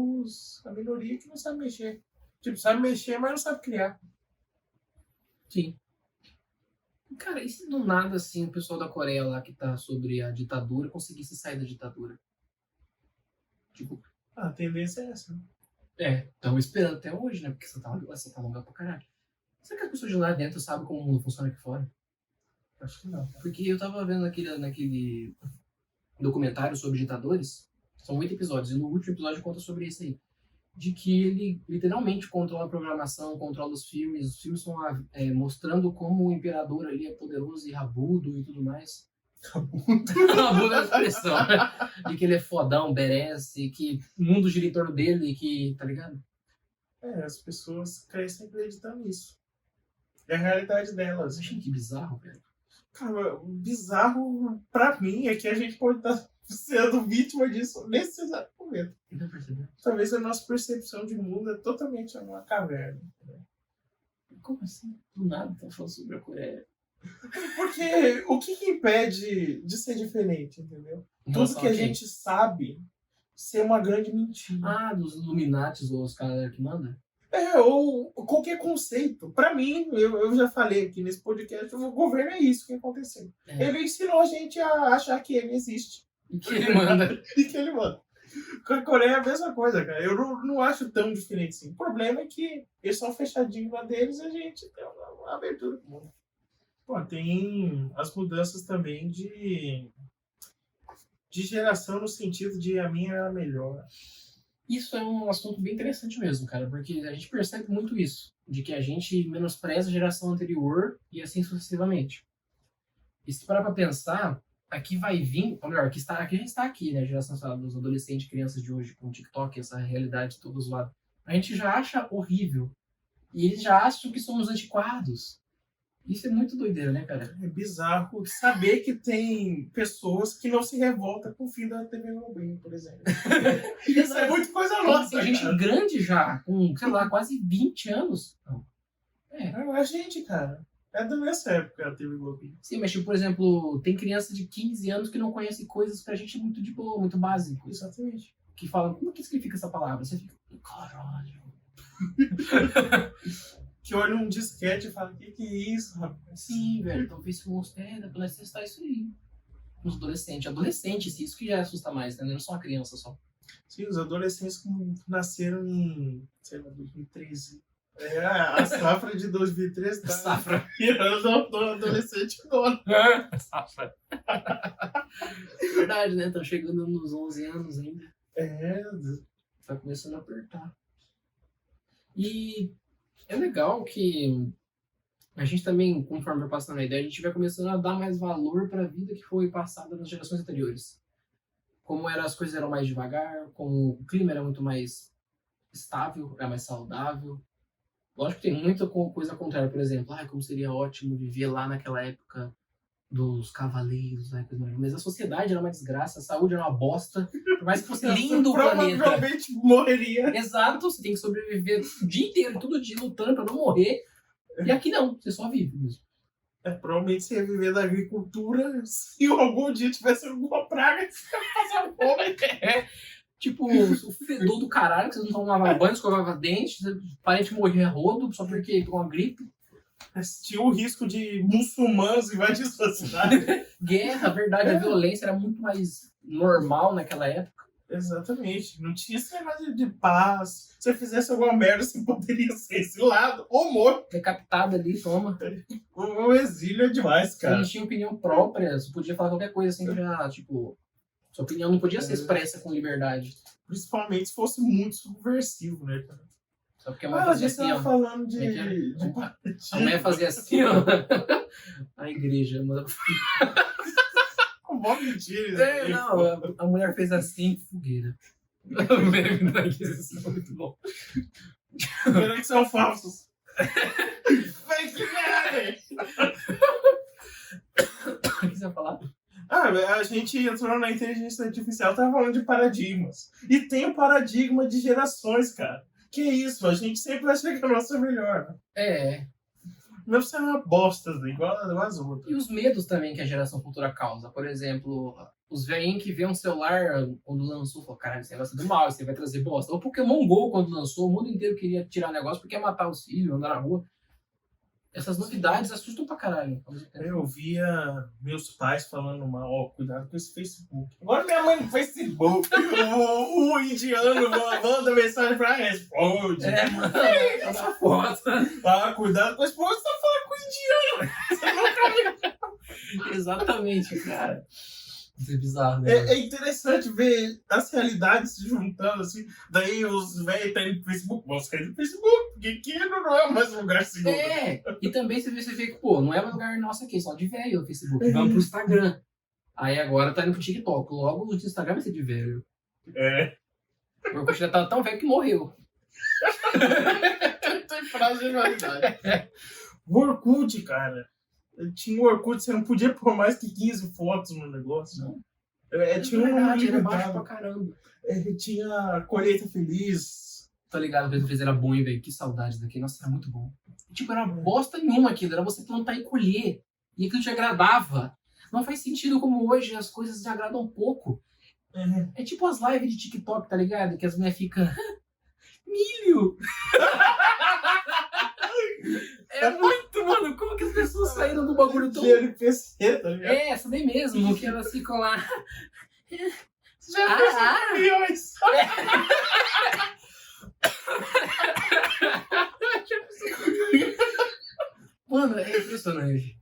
a minoria que não sabe mexer. Tipo, sabe mexer, mas não sabe criar. Sim. Cara, e se do nada, assim, o pessoal da Coreia lá que tá sobre a ditadura conseguisse sair da ditadura? Tipo... A tendência é essa, né? Estamos esperando até hoje, né? Porque você tá longa pra caralho. Será que as pessoas de lá dentro sabem como o mundo funciona aqui fora? Acho que não. Porque eu tava vendo naquele documentário sobre ditadores. São 8 episódios. E no último episódio conta sobre isso aí. De que ele literalmente controla a programação, controla os filmes. Os filmes estão mostrando como o imperador ali é poderoso e rabudo e tudo mais. Rabudo é a expressão, né? De que ele é fodão, merece, que o mundo gira em torno dele, que, tá ligado? As pessoas crescem acreditando nisso. É a realidade delas. Que bizarro, velho. Cara, bizarro pra mim é que a gente pode estar sendo vítima disso nesse exato momento. Não percebeu? Talvez a nossa percepção de mundo é totalmente uma caverna. Como assim? Do nada tá falando sobre a Coreia. Porque o que impede de ser diferente, entendeu? Tudo que a gente sabe ser uma grande mentira. Ah, dos Illuminatis ou os caras que mandam? Ou qualquer conceito. Pra mim, eu já falei aqui nesse podcast, o governo é isso que aconteceu. Ele ensinou a gente a achar que ele existe. E que ele manda. E que ele manda. Com a Coreia é a mesma coisa, cara. Eu não acho tão diferente assim. O problema é que eles são fechadinhos lá deles e a gente tem uma abertura pro mundo. Pô, tem as mudanças também de geração no sentido de a minha era melhor. Isso é um assunto bem interessante mesmo, cara, porque a gente percebe muito isso, de que a gente menospreza a geração anterior e assim sucessivamente. E se parar pra pensar, aqui vai vir, ou melhor, aqui a gente está aqui, né, a geração, sabe, dos adolescentes, crianças de hoje com o TikTok, essa realidade toda zoada. A gente já acha horrível. E eles já acham que somos antiquados. Isso é muito doideira, né, cara? É bizarro saber que tem pessoas que não se revoltam com o fim da TV Globinho, por exemplo. Isso é muito coisa nossa. Tem gente grande já, com, sei lá, quase 20 anos. Não. É a gente, cara. É da nossa época a TV Globinho. Sim, mas, tipo, por exemplo, tem criança de 15 anos que não conhece coisas pra gente muito de boa, muito básico. Exatamente. Que falam, como que significa essa palavra? Você fica, caralho. Que olha um disquete e fala, o que é isso, rapaz? Sim, velho, talvez se mostre, dá pra testar isso aí. Os adolescentes. Adolescentes, isso que já assusta mais, né? Não são uma criança só. Sim, os adolescentes que nasceram em, sei lá, 2013. A safra de 2013 tá Safra. virando adolescente agora. Safra. Verdade, né? Tá chegando nos 11 anos ainda. Tá começando a apertar. E é legal que a gente também, conforme vai passando a ideia, a gente vai começando a dar mais valor para a vida que foi passada nas gerações anteriores. Como as coisas eram mais devagar, como o clima era muito mais estável, era mais saudável. Lógico que tem muita coisa contrária, por exemplo, como seria ótimo viver lá naquela época dos cavaleiros, né? Mas a sociedade era uma desgraça, a saúde era uma bosta, por mais que fosse lindo o planeta. Provavelmente morreria. Exato, você tem que sobreviver o dia inteiro, todo dia lutando pra não morrer. E aqui não, você só vive mesmo. Provavelmente você ia viver da agricultura, se algum dia tivesse alguma praga, você ia passar fome. Tipo, o fedor do caralho, que você não tomava banho, escovava dente, parente morria rodo só porque com uma gripe. Tinha o risco de muçulmanos invadir sua cidade. Guerra, verdade, a violência era muito mais normal naquela época. Exatamente. Não tinha esse negócio de paz. Se você fizesse alguma merda, você poderia ser exilado ou morto. Decapitado ali, toma. O exílio é demais, cara. Você não tinha opinião própria, você podia falar qualquer coisa assim, já, tipo... Sua opinião não podia ser expressa com liberdade. Principalmente se fosse muito subversivo, né, cara? Só porque a mãe fazia assim, ó. Falando de a mãe fazia assim, ó. A igreja, mano. Mó mentira. Não, a mulher fez assim, fogueira. O meme da Inquisição, muito bom. Pena que são falsos. Fake merda! O que você ia falar? A gente entrou na inteligência artificial, tava falando de paradigmas. E tem o paradigma de gerações, cara. Que isso, a gente sempre acha que a nossa é melhor. Mesmo sendo uma bosta, igual as outras. E os medos também que a geração futura causa. Por exemplo, os velhinhos que vê um celular quando lançou, falam, caralho, esse negócio é do mal, isso vai trazer bosta. O Pokémon GO, quando lançou, o mundo inteiro queria tirar o negócio porque ia matar os filhos, andar na rua. Essas novidades assustam pra caralho. Eu via meus pais falando mal, cuidado com esse Facebook. Agora minha mãe no Facebook, o indiano manda mensagem pra responde. Mano, essa foto. Cuidado com esse povo, você tá falando com o indiano. Você não tá. Exatamente, cara. Isso é bizarro, né? É interessante ver as realidades se juntando, assim. Daí os velhos tá indo pro Facebook, vão sair do Facebook, porque aqui não é mais um lugar seguro. E também você vê que, pô, não é um lugar nosso aqui, só de velho o Facebook. Vamos pro Instagram. Aí agora tá indo pro TikTok. Logo o Instagram vai ser de velho. O Orkut já tá tão velho que morreu. Tem frase de realidade. O Orkut, cara. Tinha o Orkut, você não podia pôr mais que 15 fotos no negócio. Não. Tinha um verdade, era baixo limitado. pra caramba. Tinha Colheita Feliz. Tá ligado? O que fez era bom, hein, velho? Que saudade daquele. Nossa, era muito bom. Tipo, era bosta nenhuma aquilo. Era você plantar e colher. E aquilo te agradava. Não faz sentido como hoje as coisas te agradam um pouco. É tipo as lives de TikTok, tá ligado? Que as mulheres ficam... Milho! É muito, mano. Como que as pessoas saíram do bagulho tão... NPC, tá ligado? Essa daí mesmo. Que elas ficam lá... Já fez milhões. Mano, é impressionante.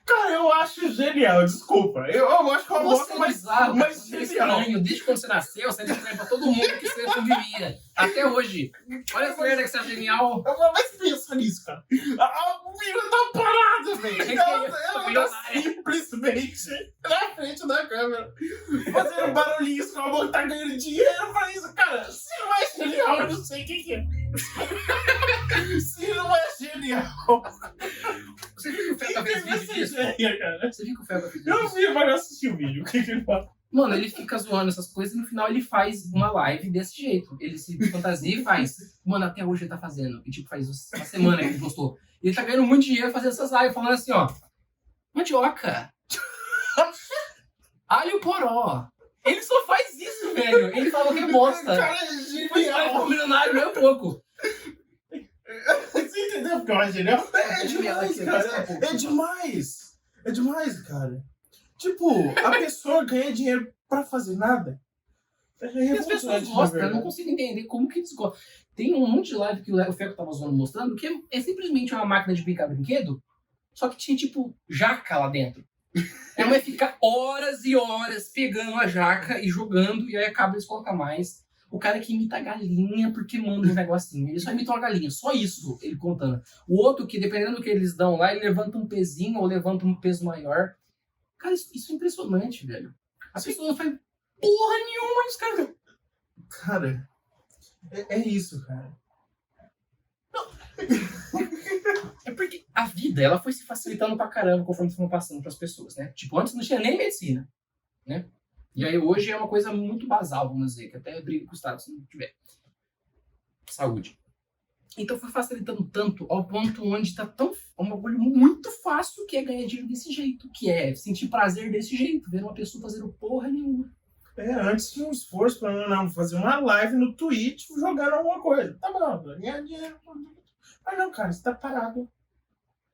Cara, eu acho genial, desculpa. Eu acho que é uma bosta, mas bizarro, mas você é genial. estranho. Desde quando você nasceu, você é estranho pra todo mundo que você convivia. Até hoje. Olha essa merda que você acha genial. Mas pensa nisso, cara. A menina tá parada, velho. Ela tá simplesmente na frente da câmera, fazendo barulhinhos com a mão que tá ganhando dinheiro pra isso. Cara, se não é genial, eu não sei o que é. Se não é genial. Você viu que o Feta fez vídeo disso? Você viu que o Feta fez vídeo Eu disso? vi, mas não assisti o vídeo. O que ele fala? Mano, ele fica zoando essas coisas e no final ele faz uma live desse jeito. Ele se fantasia e faz. Mano, até hoje ele tá fazendo. E tipo, faz uma semana que ele postou. E ele tá ganhando muito dinheiro fazendo essas lives, falando assim, ó. Mandioca. Alho poró. Ele só faz isso, velho. Ele fala que é bosta. Cara, é Depois vai genial. pro milionário, não é pouco. Você entendeu porque eu acho genial? É demais, cara. pouco. É demais. É demais, cara. Tipo, a pessoa ganha dinheiro pra fazer nada. E as pessoas gostam, eu não consigo entender como que eles gostam. Tem um monte de live que o Feco tava zoando mostrando que é simplesmente uma máquina de picar brinquedo, só que tinha tipo jaca lá dentro. A mulher fica horas e horas pegando a jaca e jogando, e aí acaba eles colocam mais. O cara que imita a galinha porque manda um negocinho. Ele só imita uma galinha, só isso, ele contando. O outro que, dependendo do que eles dão lá, ele levanta um pezinho ou levanta um peso maior. Cara, isso é impressionante, velho. A pessoa não faz porra nenhuma, os caras... Cara, é isso, cara. É porque a vida, ela foi se facilitando pra caramba conforme foram passando pras pessoas, né? Tipo, antes não tinha nem medicina, né? E aí hoje é uma coisa muito basal, vamos dizer, que até briga com o Estado se não tiver saúde. Então foi facilitando tanto ao ponto onde tá tão... um bagulho muito fácil que é ganhar dinheiro desse jeito, que é sentir prazer desse jeito, ver uma pessoa fazendo porra nenhuma. Antes tinha um esforço pra não fazer uma live no Twitch jogando alguma coisa. Tá bom, ganhar dinheiro. Mas não, cara, você tá parado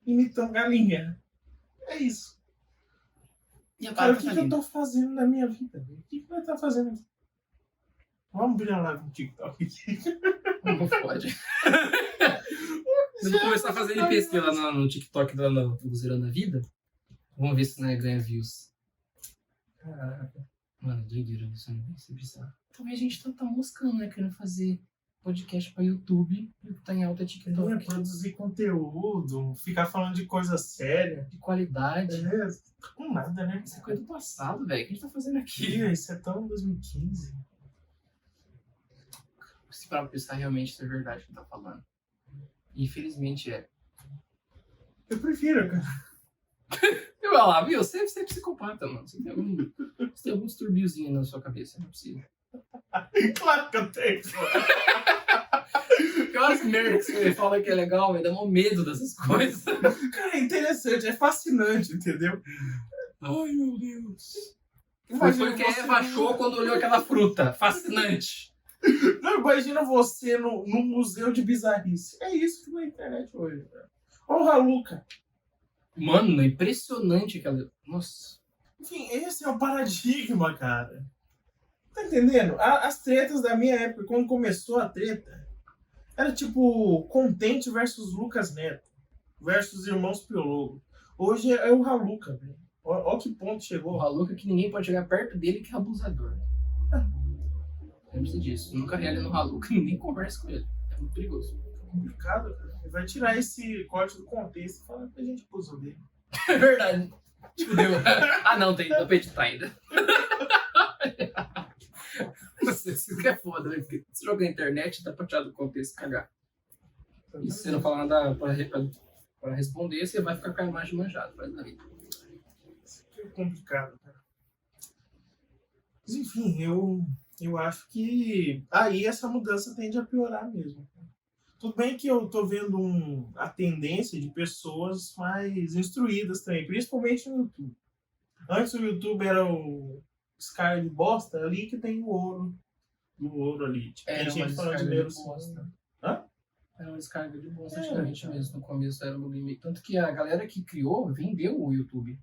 imitando galinha. É isso. E a Cara, cara o que eu tô fazendo na minha vida? O que vai estar fazendo aqui? Vamos abrir a live no TikTok aqui. Não pode. Eu vou começar a fazer NPC lá no TikTok do Zerando a Vida. Vamos ver se ganha views. Caraca. Mano, doideira, isso não vai ser bizarro. Talvez a gente tá moscando, né? Querendo fazer podcast pra YouTube e o que tá em alta é TikTok. Produzir conteúdo, ficar falando de coisa séria. De qualidade. Com nada, né? Isso é coisa do passado, velho. O que a gente tá fazendo aqui? Isso é tão 2015. Se parar pra pensar, realmente isso é verdade que tá falando. Infelizmente é. Eu prefiro, cara. Eu ia lá, viu? Você é psicopata, mano. Você tem alguns turbiozinhos na sua cabeça, não é possível. Claro que eu tenho. Que horas merda que você fala que é legal, vai dar mó medo dessas coisas. Cara, é interessante, é fascinante, entendeu? Ai, meu Deus. Imagina Foi o que a você Eva achou quando olhou aquela fruta. Fascinante. Não, imagina você no museu de bizarrice. É isso que na internet hoje, cara. Olha o Haluca. Mano, é impressionante aquela... Nossa. Enfim, esse é o paradigma, cara. Tá entendendo? As tretas da minha época, quando começou a treta, era tipo Contente versus Lucas Neto versus Irmãos Piologo. Hoje é o Haluca, velho. Olha que ponto chegou. O Haluca que ninguém pode chegar perto dele que é abusador. Lembre-se disso. Nunca rele no Haluca, ninguém conversa com ele. É muito perigoso. É complicado, cara. Ele vai tirar esse corte do contexto e falar que a gente abusou dele. É verdade. Fudeu. Ah, não, tem pra editar ainda. Isso que é foda, né? Porque se joga na internet, dá pra tirar do contexto e cagar. E se você não falar nada pra responder, você vai ficar com a imagem manjada pra da vida. Isso aqui é complicado, cara. Mas enfim, eu acho que aí essa mudança tende a piorar mesmo. Tudo bem que eu tô vendo a tendência de pessoas mais instruídas também, principalmente no YouTube. Antes o YouTube era o Sky de bosta, ali que tem o ouro. O ouro ali. Tipo, tem gente falando de neurociência. Hã? Era uma descarga de bosta antigamente mesmo. No começo era um limite. Tanto que a galera que criou vendeu o YouTube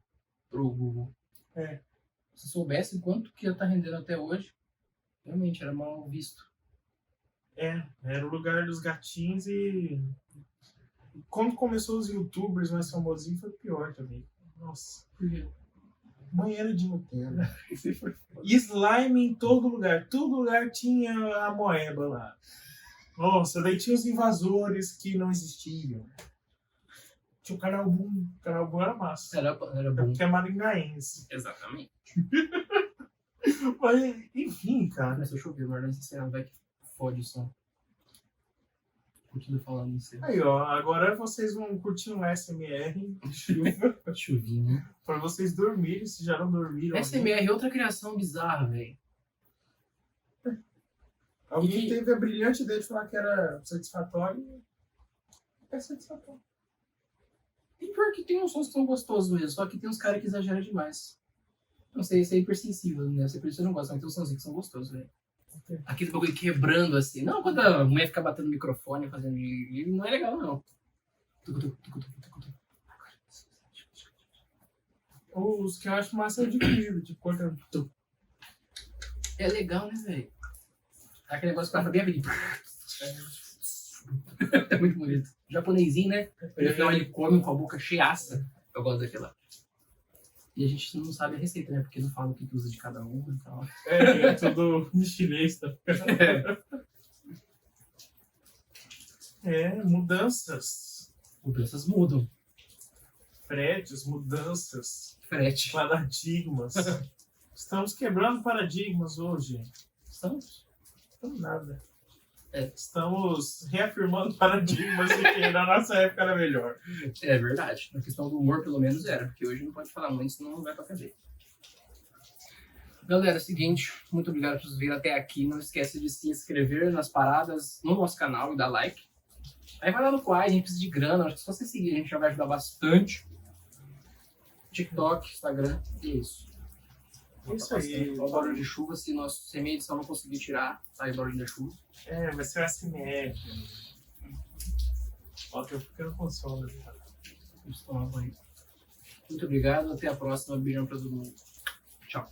pro Google. Se soubesse quanto que ia estar rendendo até hoje, realmente era mal visto. Era o lugar dos gatinhos e quando começou os youtubers mais famosinhos foi pior também. Nossa. Por quê? Banheiro de Nutella. Slime em todo lugar. Todo lugar tinha a moeba lá. Nossa, daí tinha os invasores que não existiam. Tinha o Canal Boom. O Canal Boom era massa. Era bom. Porque é maringaense. Exatamente. Mas, enfim, cara. Começou a chover, mas não sei se vai que fode o som. Continua falando isso aí. Aí, ó. Agora vocês vão curtir um SMR. Chuva. Chuvinha. Pra vocês dormirem, se já não dormiram. SMR é outra criação bizarra, velho. Alguém teve a brilhante ideia de falar que era satisfatório. É satisfatório. E pior que tem uns sons que são gostosos mesmo, só que tem uns caras que exageram demais. Não sei, isso é hipersensível, né? Por isso eu não gosto, mas tem uns sons que são gostosos, velho. Okay. Aquele bagulho quebrando assim. Não, quando a mulher fica batendo no microfone, fazendo. Não é legal, não. Os que eu acho massa é o de comida, tipo, cortando. É legal, né, velho? Aquele negócio que ela bem abrido. É muito bonito. Japonesinho, né? No final ele come com a boca cheiaça. Eu gosto daquilo lá. E a gente não sabe a receita, né? Porque não fala o que usa de cada um e tal. É tudo em chinês, tá? Mudanças. Mudanças mudam. Fretes, mudanças. Frete. Paradigmas. Estamos quebrando paradigmas hoje. Estamos? Estamos nada. Estamos reafirmando paradigmas de que na nossa época era melhor. É verdade. Na questão do humor, pelo menos, era. Porque hoje não pode falar muito, senão não vai pra cadeia. Galera, é o seguinte. Muito obrigado por vir até aqui. Não esquece de se inscrever nas paradas no nosso canal e dar like. Aí vai lá no Quai, a gente precisa de grana. Acho que se você seguir, a gente já vai ajudar bastante. TikTok, Instagram, e é isso. Isso aí. O barulho de chuva, se minha edição não conseguir tirar, sai o barulho da chuva. Vai ser o SMR. Ó, tô ficando com sono. Vamos tomar banho. Muito obrigado, até a próxima. Beijão pra todo mundo. Tchau.